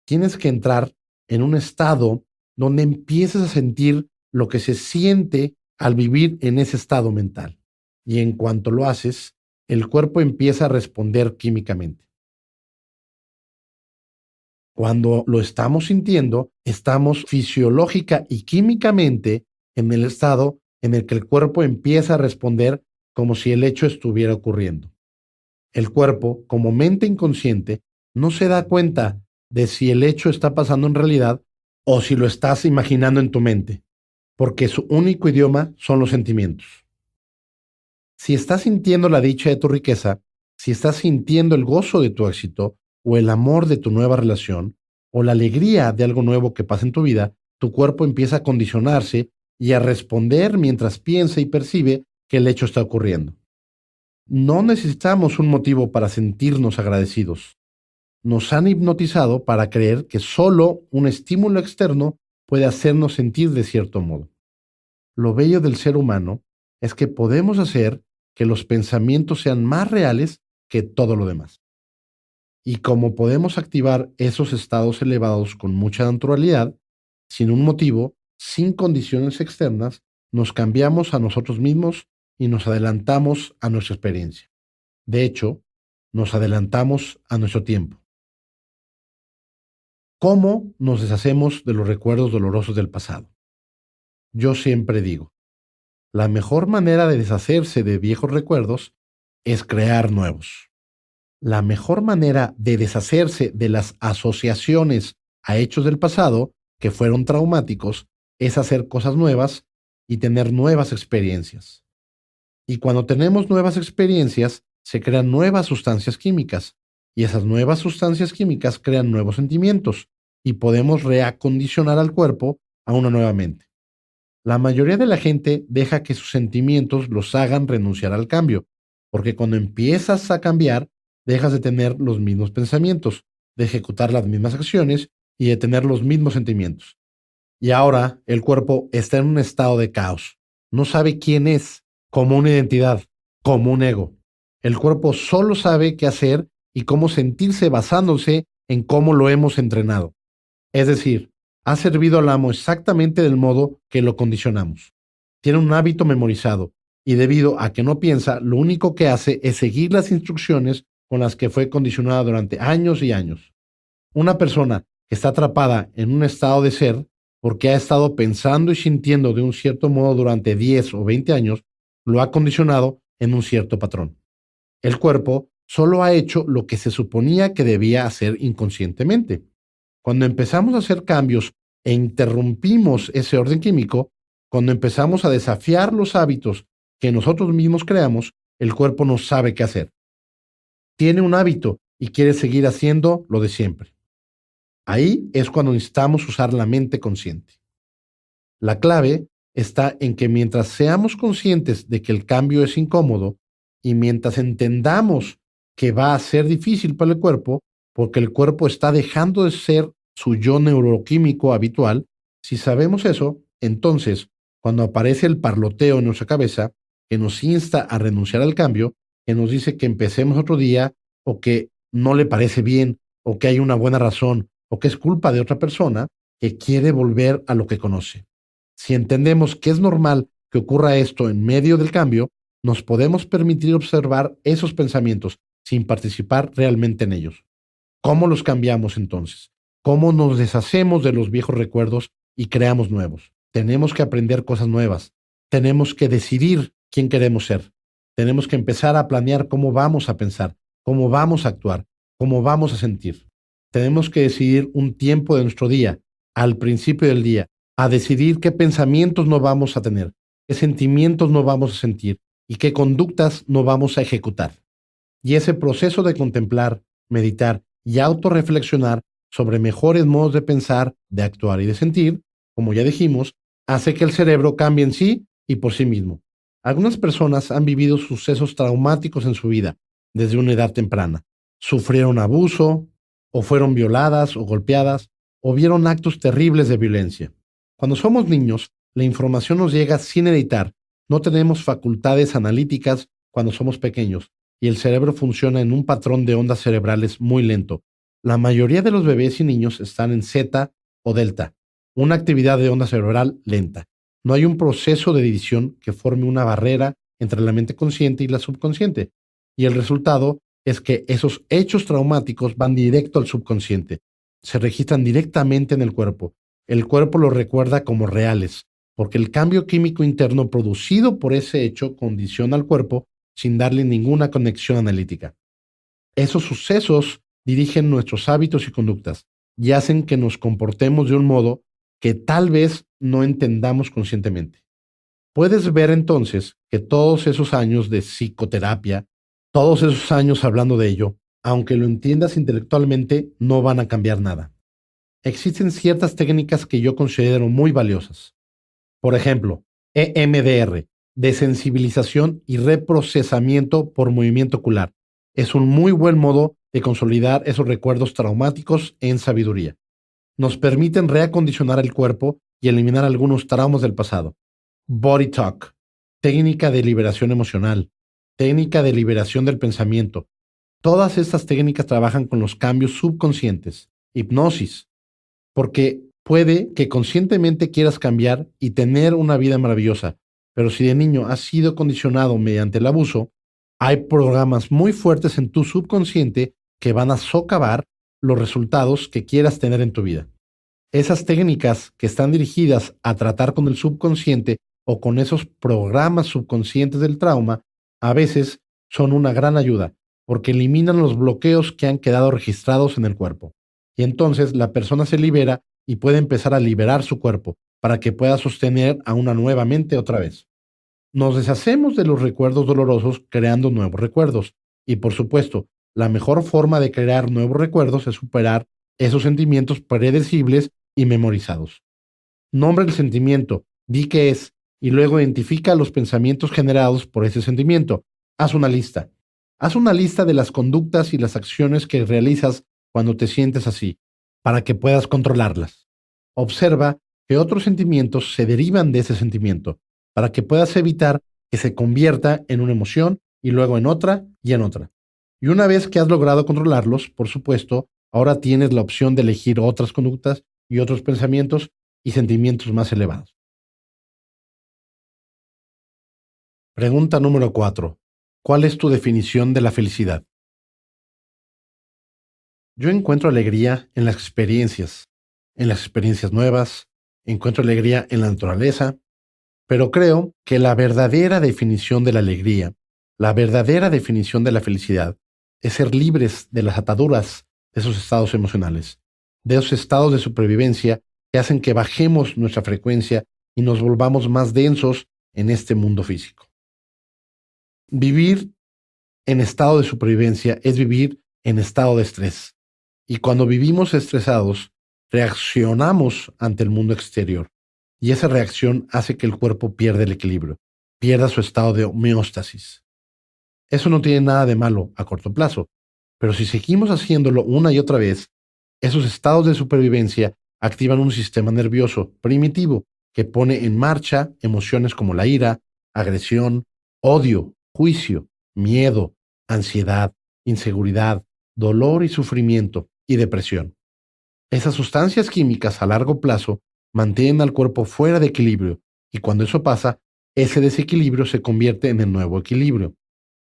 tienes que entrar en un estado donde empieces a sentir lo que se siente al vivir en ese estado mental. Y en cuanto lo haces, el cuerpo empieza a responder químicamente. Cuando lo estamos sintiendo, estamos fisiológica y químicamente en el estado en el que el cuerpo empieza a responder como si el hecho estuviera ocurriendo. El cuerpo, como mente inconsciente, no se da cuenta de si el hecho está pasando en realidad o si lo estás imaginando en tu mente, porque su único idioma son los sentimientos. Si estás sintiendo la dicha de tu riqueza, si estás sintiendo el gozo de tu éxito, o el amor de tu nueva relación, o la alegría de algo nuevo que pasa en tu vida, tu cuerpo empieza a condicionarse y a responder mientras piensa y percibe que el hecho está ocurriendo. No necesitamos un motivo para sentirnos agradecidos. Nos han hipnotizado para creer que solo un estímulo externo puede hacernos sentir de cierto modo. Lo bello del ser humano es que podemos hacer que los pensamientos sean más reales que todo lo demás. Y como podemos activar esos estados elevados con mucha naturalidad, sin un motivo, sin condiciones externas, nos cambiamos a nosotros mismos y nos adelantamos a nuestra experiencia. De hecho, nos adelantamos a nuestro tiempo. ¿Cómo nos deshacemos de los recuerdos dolorosos del pasado? Yo siempre digo, la mejor manera de deshacerse de viejos recuerdos es crear nuevos. La mejor manera de deshacerse de las asociaciones a hechos del pasado que fueron traumáticos es hacer cosas nuevas y tener nuevas experiencias. Y cuando tenemos nuevas experiencias, se crean nuevas sustancias químicas, y esas nuevas sustancias químicas crean nuevos sentimientos, y podemos reacondicionar al cuerpo a una nueva mente. La mayoría de la gente deja que sus sentimientos los hagan renunciar al cambio, porque cuando empiezas a cambiar, dejas de tener los mismos pensamientos, de ejecutar las mismas acciones y de tener los mismos sentimientos. Y ahora el cuerpo está en un estado de caos. No sabe quién es, como una identidad, como un ego. El cuerpo solo sabe qué hacer y cómo sentirse basándose en cómo lo hemos entrenado. Es decir, ha servido al amo exactamente del modo que lo condicionamos. Tiene un hábito memorizado y debido a que no piensa, lo único que hace es seguir las instrucciones con las que fue condicionada durante años y años. Una persona que está atrapada en un estado de ser porque ha estado pensando y sintiendo de un cierto modo durante 10 o 20 años, lo ha condicionado en un cierto patrón. El cuerpo solo ha hecho lo que se suponía que debía hacer inconscientemente. Cuando empezamos a hacer cambios e interrumpimos ese orden químico, cuando empezamos a desafiar los hábitos que nosotros mismos creamos, el cuerpo no sabe qué hacer. Tiene un hábito y quiere seguir haciendo lo de siempre. Ahí es cuando necesitamos usar la mente consciente. La clave está en que mientras seamos conscientes de que el cambio es incómodo y mientras entendamos que va a ser difícil para el cuerpo, porque el cuerpo está dejando de ser su yo neuroquímico habitual, si sabemos eso, entonces, cuando aparece el parloteo en nuestra cabeza, que nos insta a renunciar al cambio, que nos dice que empecemos otro día, o que no le parece bien, o que hay una buena razón, o que es culpa de otra persona, que quiere volver a lo que conoce. Si entendemos que es normal que ocurra esto en medio del cambio, nos podemos permitir observar esos pensamientos sin participar realmente en ellos. ¿Cómo los cambiamos entonces? ¿Cómo nos deshacemos de los viejos recuerdos y creamos nuevos? Tenemos que aprender cosas nuevas. Tenemos que decidir quién queremos ser. Tenemos que empezar a planear cómo vamos a pensar, cómo vamos a actuar, cómo vamos a sentir. Tenemos que decidir un tiempo de nuestro día, al principio del día, a decidir qué pensamientos no vamos a tener, qué sentimientos no vamos a sentir y qué conductas no vamos a ejecutar. Y ese proceso de contemplar, meditar y autorreflexionar sobre mejores modos de pensar, de actuar y de sentir, como ya dijimos, hace que el cerebro cambie en sí y por sí mismo. Algunas personas han vivido sucesos traumáticos en su vida desde una edad temprana. Sufrieron abuso, o fueron violadas o golpeadas, o vieron actos terribles de violencia. Cuando somos niños, la información nos llega sin editar. No tenemos facultades analíticas cuando somos pequeños y el cerebro funciona en un patrón de ondas cerebrales muy lento. La mayoría de los bebés y niños están en zeta o delta, una actividad de onda cerebral lenta. No hay un proceso de división que forme una barrera entre la mente consciente y la subconsciente, y el resultado es que esos hechos traumáticos van directo al subconsciente, se registran directamente en el cuerpo. El cuerpo los recuerda como reales, porque el cambio químico interno producido por ese hecho condiciona al cuerpo sin darle ninguna conexión analítica. Esos sucesos dirigen nuestros hábitos y conductas y hacen que nos comportemos de un modo que tal vez no entendamos conscientemente. Puedes ver entonces que todos esos años de psicoterapia, todos esos años hablando de ello, aunque lo entiendas intelectualmente, no van a cambiar nada. Existen ciertas técnicas que yo considero muy valiosas. Por ejemplo, EMDR, desensibilización y reprocesamiento por movimiento ocular. Es un muy buen modo de consolidar esos recuerdos traumáticos en sabiduría. Nos permiten reacondicionar el cuerpo y eliminar algunos traumas del pasado. Body Talk, técnica de liberación emocional. técnica de liberación del pensamiento. Todas estas técnicas trabajan con los cambios subconscientes, hipnosis, porque puede que conscientemente quieras cambiar y tener una vida maravillosa, pero si de niño has sido condicionado mediante el abuso, hay programas muy fuertes en tu subconsciente que van a socavar los resultados que quieras tener en tu vida. Esas técnicas que están dirigidas a tratar con el subconsciente o con esos programas subconscientes del trauma, a veces son una gran ayuda porque eliminan los bloqueos que han quedado registrados en el cuerpo. Y entonces la persona se libera y puede empezar a liberar su cuerpo para que pueda sostener a una nueva mente otra vez. Nos deshacemos de los recuerdos dolorosos creando nuevos recuerdos. Y por supuesto, la mejor forma de crear nuevos recuerdos es superar esos sentimientos predecibles y memorizados. Nombra el sentimiento, di qué es, y luego identifica los pensamientos generados por ese sentimiento. Haz una lista. Haz una lista de las conductas y las acciones que realizas cuando te sientes así, para que puedas controlarlas. Observa que otros sentimientos se derivan de ese sentimiento, para que puedas evitar que se convierta en una emoción y luego en otra y en otra. Y una vez que has logrado controlarlos, por supuesto, ahora tienes la opción de elegir otras conductas y otros pensamientos y sentimientos más elevados. Pregunta número 4. ¿Cuál es tu definición de la felicidad? Yo encuentro alegría en las experiencias nuevas, encuentro alegría en la naturaleza, pero creo que la verdadera definición de la alegría, la verdadera definición de la felicidad, es ser libres de las ataduras de esos estados emocionales, de esos estados de supervivencia que hacen que bajemos nuestra frecuencia y nos volvamos más densos en este mundo físico. Vivir en estado de supervivencia es vivir en estado de estrés. Y cuando vivimos estresados, reaccionamos ante el mundo exterior. Y esa reacción hace que el cuerpo pierda el equilibrio, pierda su estado de homeostasis. Eso no tiene nada de malo a corto plazo, pero si seguimos haciéndolo una y otra vez, esos estados de supervivencia activan un sistema nervioso primitivo que pone en marcha emociones como la ira, agresión, odio, juicio, miedo, ansiedad, inseguridad, dolor y sufrimiento y depresión. Esas sustancias químicas a largo plazo mantienen al cuerpo fuera de equilibrio y cuando eso pasa, ese desequilibrio se convierte en el nuevo equilibrio.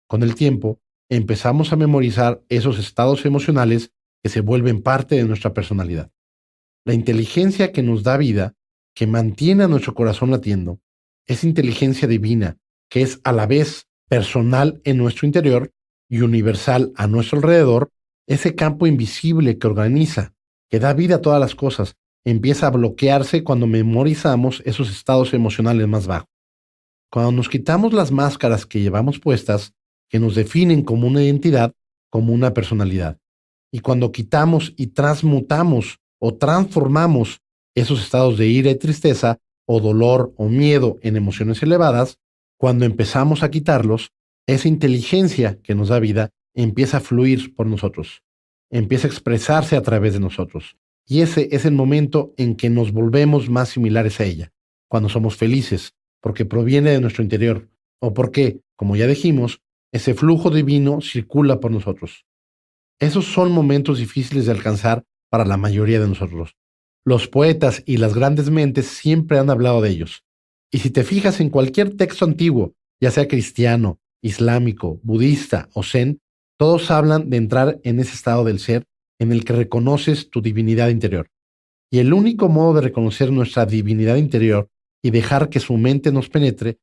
Con el tiempo, empezamos a memorizar esos estados emocionales que se vuelven parte de nuestra personalidad. La inteligencia que nos da vida, que mantiene a nuestro corazón latiendo, es inteligencia divina, que es a la vez personal en nuestro interior y universal a nuestro alrededor, ese campo invisible que organiza, que da vida a todas las cosas, empieza a bloquearse cuando memorizamos esos estados emocionales más bajos. Cuando nos quitamos las máscaras que llevamos puestas, que nos definen como una identidad, como una personalidad. Y cuando quitamos y transmutamos o transformamos esos estados de ira y tristeza, o dolor o miedo en emociones elevadas, cuando empezamos a quitarlos, esa inteligencia que nos da vida empieza a fluir por nosotros, empieza a expresarse a través de nosotros. Y ese es el momento en que nos volvemos más similares a ella, cuando somos felices, porque proviene de nuestro interior, o porque, como ya dijimos, ese flujo divino circula por nosotros. Esos son momentos difíciles de alcanzar para la mayoría de nosotros. Los poetas y las grandes mentes siempre han hablado de ellos. Y si te fijas en cualquier texto antiguo, ya sea cristiano, islámico, budista o zen, todos hablan de entrar en ese estado del ser en el que reconoces tu divinidad interior. Y el único modo de reconocer nuestra divinidad interior y dejar que su mente nos penetre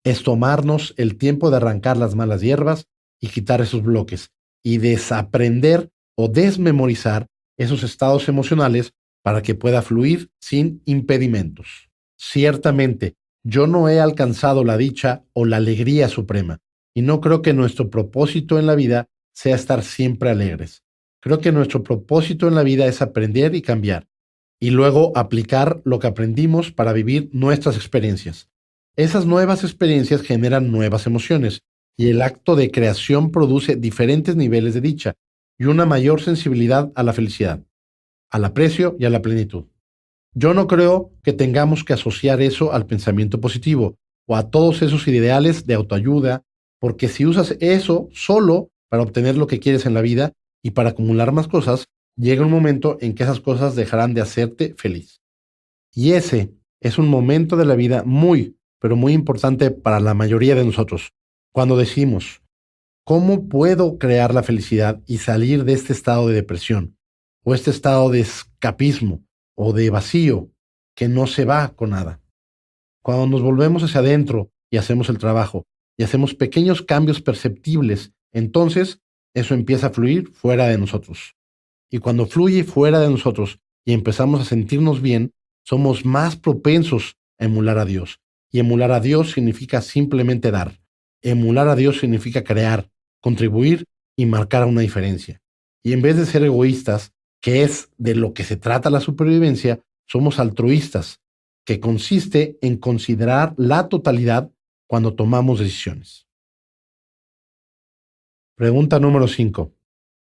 es tomarnos el tiempo de arrancar las malas hierbas y quitar esos bloques y desaprender o desmemorizar esos estados emocionales para que pueda fluir sin impedimentos. Ciertamente, yo no he alcanzado la dicha o la alegría suprema, y no creo que nuestro propósito en la vida sea estar siempre alegres. Creo que nuestro propósito en la vida es aprender y cambiar, y luego aplicar lo que aprendimos para vivir nuestras experiencias. Esas nuevas experiencias generan nuevas emociones, y el acto de creación produce diferentes niveles de dicha y una mayor sensibilidad a la felicidad, al aprecio y a la plenitud. Yo no creo que tengamos que asociar eso al pensamiento positivo o a todos esos ideales de autoayuda porque si usas eso solo para obtener lo que quieres en la vida y para acumular más cosas, llega un momento en que esas cosas dejarán de hacerte feliz. Y ese es un momento de la vida muy, pero muy importante para la mayoría de nosotros, cuando decimos, ¿cómo puedo crear la felicidad y salir de este estado de depresión o este estado de escapismo o de vacío que no se va con nada? Cuando nos volvemos hacia adentro y hacemos el trabajo y hacemos pequeños cambios perceptibles, entonces eso empieza a fluir fuera de nosotros. Y cuando fluye fuera de nosotros y empezamos a sentirnos bien, somos más propensos a emular a Dios. Y emular a Dios significa simplemente dar. Emular a Dios significa crear, contribuir y marcar una diferencia. Y en vez de ser egoístas, que es de lo que se trata la supervivencia, somos altruistas, que consiste en considerar la totalidad cuando tomamos decisiones. Pregunta número 5.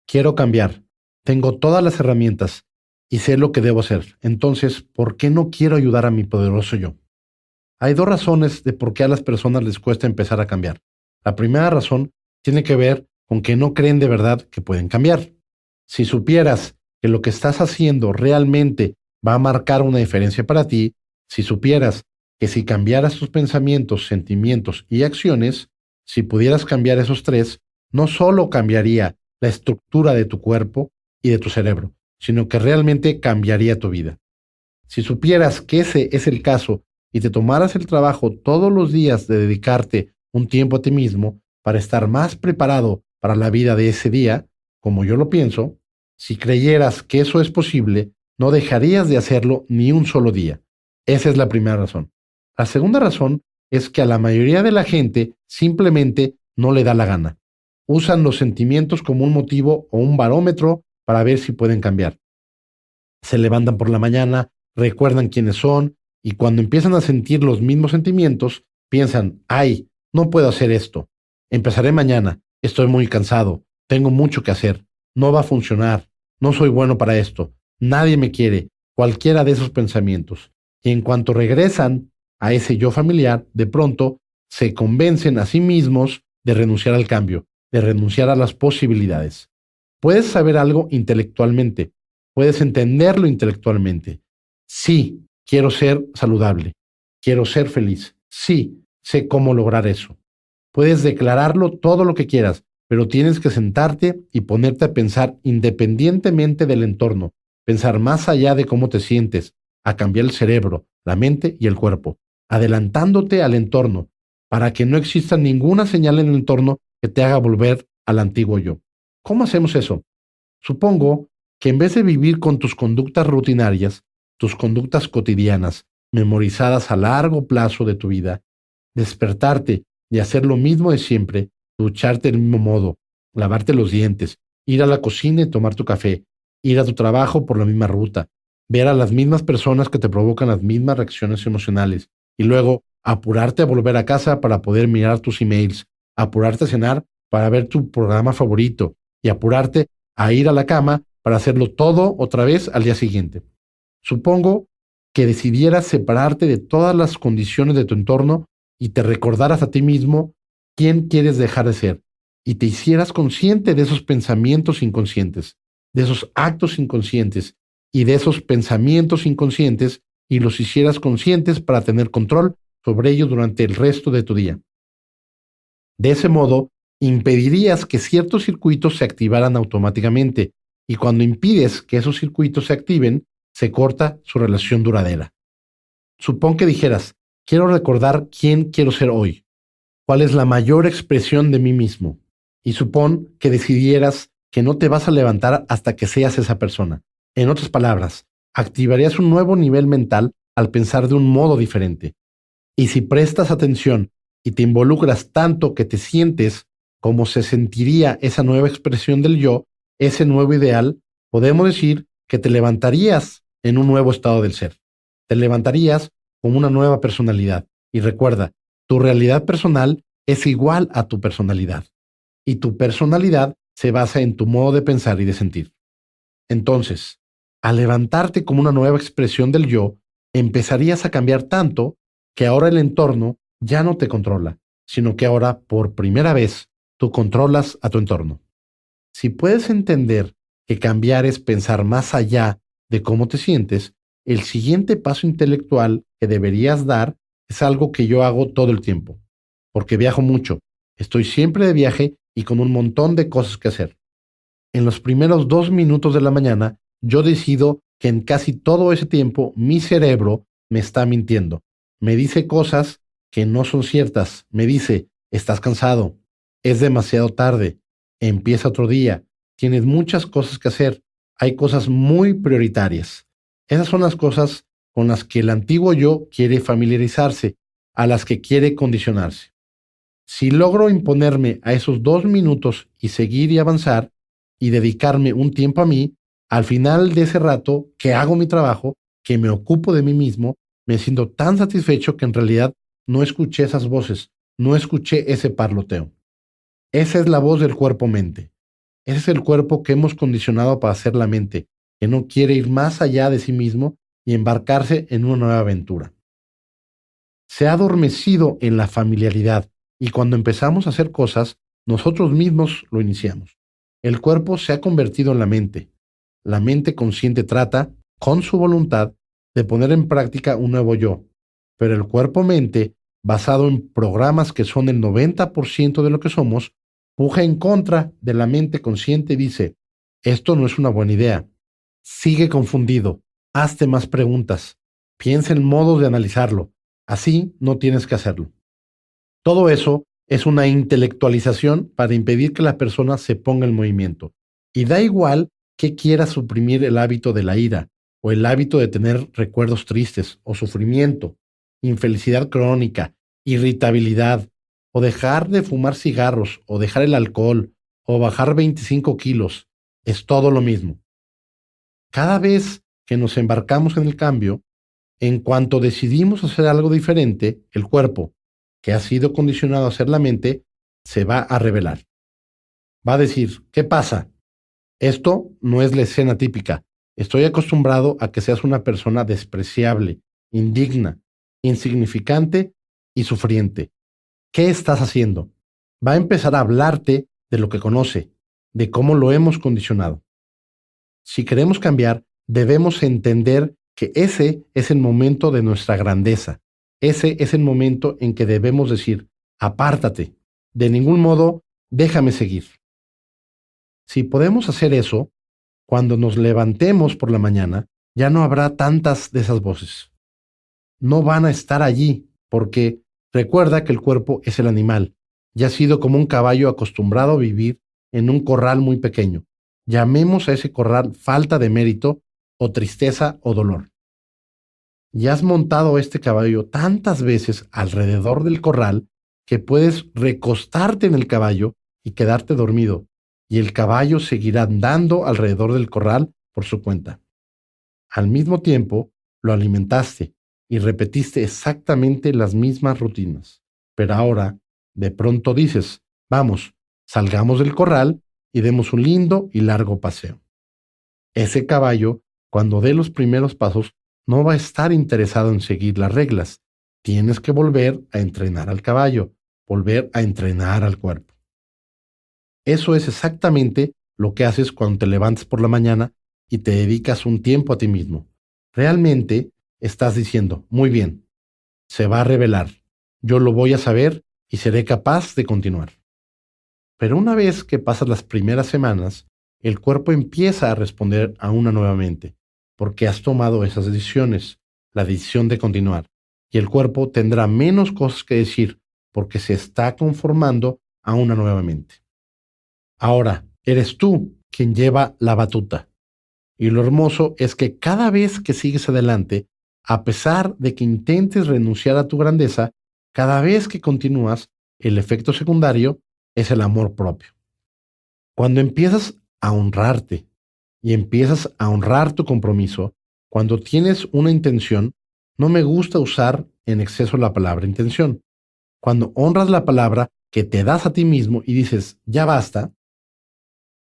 Quiero cambiar. Tengo todas las herramientas y sé lo que debo hacer. Entonces, ¿por qué no quiero ayudar a mi poderoso yo? Hay dos razones de por qué a las personas les cuesta empezar a cambiar. La primera razón tiene que ver con que no creen de verdad que pueden cambiar. Si supieras que lo que estás haciendo realmente va a marcar una diferencia para ti, si supieras que si cambiaras tus pensamientos, sentimientos y acciones, si pudieras cambiar esos tres, no solo cambiaría la estructura de tu cuerpo y de tu cerebro, sino que realmente cambiaría tu vida. Si supieras que ese es el caso y te tomaras el trabajo todos los días de dedicarte un tiempo a ti mismo para estar más preparado para la vida de ese día, como yo lo pienso, si creyeras que eso es posible, no dejarías de hacerlo ni un solo día. Esa es la primera razón. La segunda razón es que a la mayoría de la gente simplemente no le da la gana. Usan los sentimientos como un motivo o un barómetro para ver si pueden cambiar. Se levantan por la mañana, recuerdan quiénes son y cuando empiezan a sentir los mismos sentimientos, piensan, ay, no puedo hacer esto. Empezaré mañana, estoy muy cansado, tengo mucho que hacer, no va a funcionar, no soy bueno para esto, nadie me quiere, cualquiera de esos pensamientos. Y en cuanto regresan a ese yo familiar, de pronto se convencen a sí mismos de renunciar al cambio, de renunciar a las posibilidades. Puedes saber algo intelectualmente, puedes entenderlo intelectualmente. Sí, quiero ser saludable, quiero ser feliz. Sí, sé cómo lograr eso. Puedes declararlo todo lo que quieras, pero tienes que sentarte y ponerte a pensar independientemente del entorno, pensar más allá de cómo te sientes, a cambiar el cerebro, la mente y el cuerpo, adelantándote al entorno, para que no exista ninguna señal en el entorno que te haga volver al antiguo yo. ¿Cómo hacemos eso? Supongo que en vez de vivir con tus conductas rutinarias, tus conductas cotidianas, memorizadas a largo plazo de tu vida, despertarte y hacer lo mismo de siempre, ducharte del mismo modo, lavarte los dientes, ir a la cocina y tomar tu café, ir a tu trabajo por la misma ruta, ver a las mismas personas que te provocan las mismas reacciones emocionales y luego apurarte a volver a casa para poder mirar tus emails, apurarte a cenar para ver tu programa favorito y apurarte a ir a la cama para hacerlo todo otra vez al día siguiente. Supongo que decidieras separarte de todas las condiciones de tu entorno y te recordaras a ti mismo quién quieres dejar de ser y te hicieras consciente de esos pensamientos inconscientes, de esos actos inconscientes y de esos pensamientos inconscientes y los hicieras conscientes para tener control sobre ellos durante el resto de tu día. De ese modo, impedirías que ciertos circuitos se activaran automáticamente y cuando impides que esos circuitos se activen, se corta su relación duradera. Supón que dijeras, quiero recordar quién quiero ser hoy, cuál es la mayor expresión de mí mismo, y supón que decidieras que no te vas a levantar hasta que seas esa persona. En otras palabras, activarías un nuevo nivel mental al pensar de un modo diferente. Y si prestas atención y te involucras tanto que te sientes como se sentiría esa nueva expresión del yo, ese nuevo ideal, podemos decir que te levantarías en un nuevo estado del ser. Te levantarías como una nueva personalidad. Y recuerda, tu realidad personal es igual a tu personalidad. Y tu personalidad se basa en tu modo de pensar y de sentir. Entonces, al levantarte como una nueva expresión del yo, empezarías a cambiar tanto que ahora el entorno ya no te controla. sino que ahora, por primera vez, tú controlas a tu entorno. Si puedes entender que cambiar es pensar más allá de cómo te sientes, el siguiente paso intelectual que deberías dar es algo que yo hago todo el tiempo, porque viajo mucho, estoy siempre de viaje y con un montón de cosas que hacer. En los primeros 2 minutos de la mañana, yo decido que en casi todo ese tiempo mi cerebro me está mintiendo. Me dice cosas que no son ciertas. Me dice, estás cansado, es demasiado tarde, empieza otro día, tienes muchas cosas que hacer, hay cosas muy prioritarias. Esas son las cosas con las que el antiguo yo quiere familiarizarse, a las que quiere condicionarse. Si logro imponerme a esos 2 minutos y seguir y avanzar y dedicarme un tiempo a mí, al final de ese rato que hago mi trabajo, que me ocupo de mí mismo, me siento tan satisfecho que en realidad no escuché esas voces, no escuché ese parloteo. Esa es la voz del cuerpo-mente. Ese es el cuerpo que hemos condicionado para ser la mente, que no quiere ir más allá de sí mismo y embarcarse en una nueva aventura. Se ha adormecido en la familiaridad y cuando empezamos a hacer cosas, nosotros mismos lo iniciamos. El cuerpo se ha convertido en la mente. La mente consciente trata, con su voluntad, de poner en práctica un nuevo yo, pero el cuerpo-mente, basado en programas que son el 90% de lo que somos, puja en contra de la mente consciente y dice, esto no es una buena idea. Sigue confundido, hazte más preguntas, piensa en modos de analizarlo. Así no tienes que hacerlo. Todo eso es una intelectualización para impedir que la persona se ponga en movimiento. Y da igual que quiera suprimir el hábito de la ira, o el hábito de tener recuerdos tristes, o sufrimiento, infelicidad crónica, irritabilidad, o dejar de fumar cigarros, o dejar el alcohol, o bajar 25 kilos. Es todo lo mismo. Cada vez que nos embarcamos en el cambio, en cuanto decidimos hacer algo diferente, el cuerpo, que ha sido condicionado a hacer la mente, se va a revelar. Va a decir, ¿qué pasa? Esto no es la escena típica. Estoy acostumbrado a que seas una persona despreciable, indigna, insignificante y sufriente. ¿Qué estás haciendo? Va a empezar a hablarte de lo que conoce, de cómo lo hemos condicionado. Si queremos cambiar, debemos entender que ese es el momento de nuestra grandeza. Ese es el momento en que debemos decir, apártate, de ningún modo, déjame seguir. Si podemos hacer eso, cuando nos levantemos por la mañana, ya no habrá tantas de esas voces. No van a estar allí, porque recuerda que el cuerpo es el animal, y ha sido como un caballo acostumbrado a vivir en un corral muy pequeño. Llamemos a ese corral falta de mérito, o tristeza o dolor. Y has montado este caballo tantas veces alrededor del corral que puedes recostarte en el caballo y quedarte dormido, y el caballo seguirá andando alrededor del corral por su cuenta. Al mismo tiempo, lo alimentaste y repetiste exactamente las mismas rutinas. Pero ahora, de pronto dices, vamos, salgamos del corral y demos un lindo y largo paseo. Ese caballo, cuando dé los primeros pasos, no va a estar interesado en seguir las reglas. Tienes que volver a entrenar al caballo, volver a entrenar al cuerpo. Eso es exactamente lo que haces cuando te levantas por la mañana y te dedicas un tiempo a ti mismo. Realmente estás diciendo, muy bien, se va a revelar, yo lo voy a saber y seré capaz de continuar. Pero una vez que pasas las primeras semanas, el cuerpo empieza a responder a una nuevamente, porque has tomado esas decisiones, la decisión de continuar, y el cuerpo tendrá menos cosas que decir porque se está conformando a una nuevamente. Ahora, eres tú quien lleva la batuta. Y lo hermoso es que cada vez que sigues adelante, a pesar de que intentes renunciar a tu grandeza, cada vez que continúas, el efecto secundario es el amor propio. Cuando empiezas a honrarte y empiezas a honrar tu compromiso, cuando tienes una intención, no me gusta usar en exceso la palabra intención. Cuando honras la palabra que te das a ti mismo y dices, ya basta,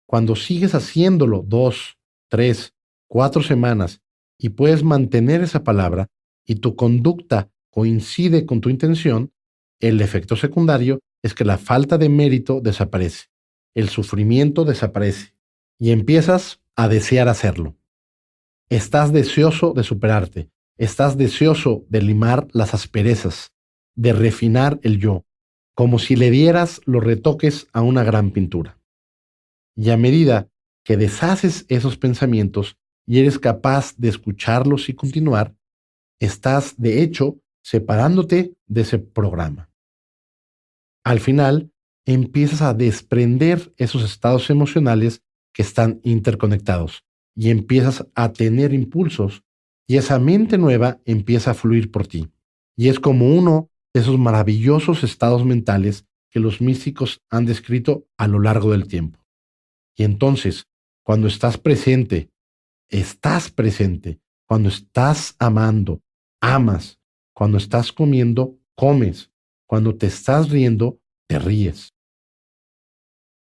cuando sigues haciéndolo 2, 3, 4 semanas y puedes mantener esa palabra y tu conducta coincide con tu intención, El efecto secundario es que la falta de mérito desaparece, el sufrimiento desaparece y empiezas a desear hacerlo. Estás deseoso de superarte, estás deseoso de limar las asperezas, de refinar el yo, como si le dieras los retoques a una gran pintura. Y a medida que deshaces esos pensamientos y eres capaz de escucharlos y continuar, estás, de hecho, separándote de ese programa. Al final, empiezas a desprender esos estados emocionales que están interconectados y empiezas a tener impulsos y esa mente nueva empieza a fluir por ti. Y es como uno de esos maravillosos estados mentales que los místicos han descrito a lo largo del tiempo. Y entonces, cuando estás presente, cuando estás amando, amas, cuando estás comiendo, comes, cuando te estás riendo, te ríes.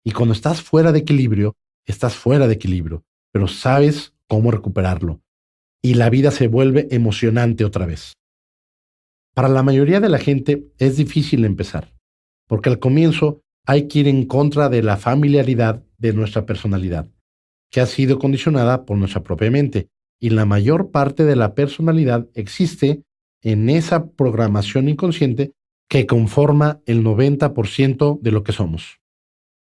Y cuando estás fuera de equilibrio, estás fuera de equilibrio, pero sabes cómo recuperarlo. Y la vida se vuelve emocionante otra vez. Para la mayoría de la gente es difícil empezar, porque al comienzo hay que ir en contra de la familiaridad de nuestra personalidad, que ha sido condicionada por nuestra propia mente, y la mayor parte de la personalidad existe en esa programación inconsciente que conforma el 90% de lo que somos.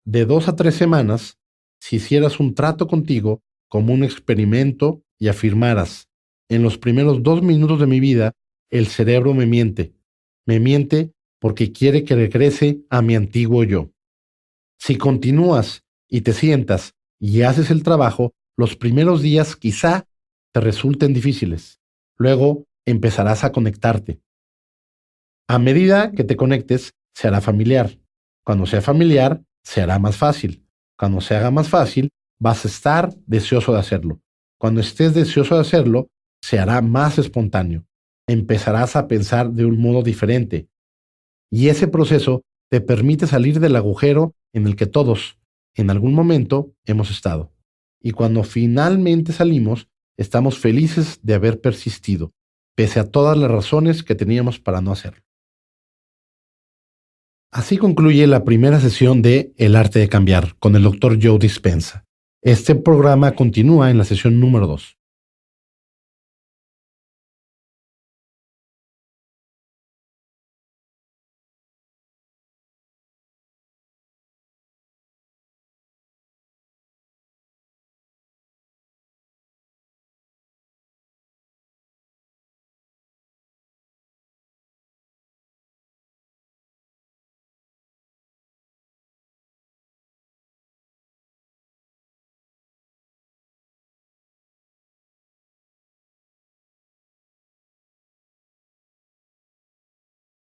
De 2 a 3 semanas, si hicieras un trato contigo como un experimento y afirmaras, en los primeros 2 minutos de mi vida, el cerebro me miente porque quiere que regrese a mi antiguo yo. Si continúas y te sientas y haces el trabajo, los primeros días quizá te resulten difíciles. Luego empezarás a conectarte. A medida que te conectes, se hará familiar. Cuando sea familiar, se hará más fácil. Cuando se haga más fácil, vas a estar deseoso de hacerlo. Cuando estés deseoso de hacerlo, se hará más espontáneo. Empezarás a pensar de un modo diferente. Y ese proceso te permite salir del agujero en el que todos, en algún momento, hemos estado. Y cuando finalmente salimos, estamos felices de haber persistido, pese a todas las razones que teníamos para no hacerlo. Así concluye la primera sesión de El arte de cambiar con el Dr. Joe Dispenza. Este programa continúa en la sesión número 2.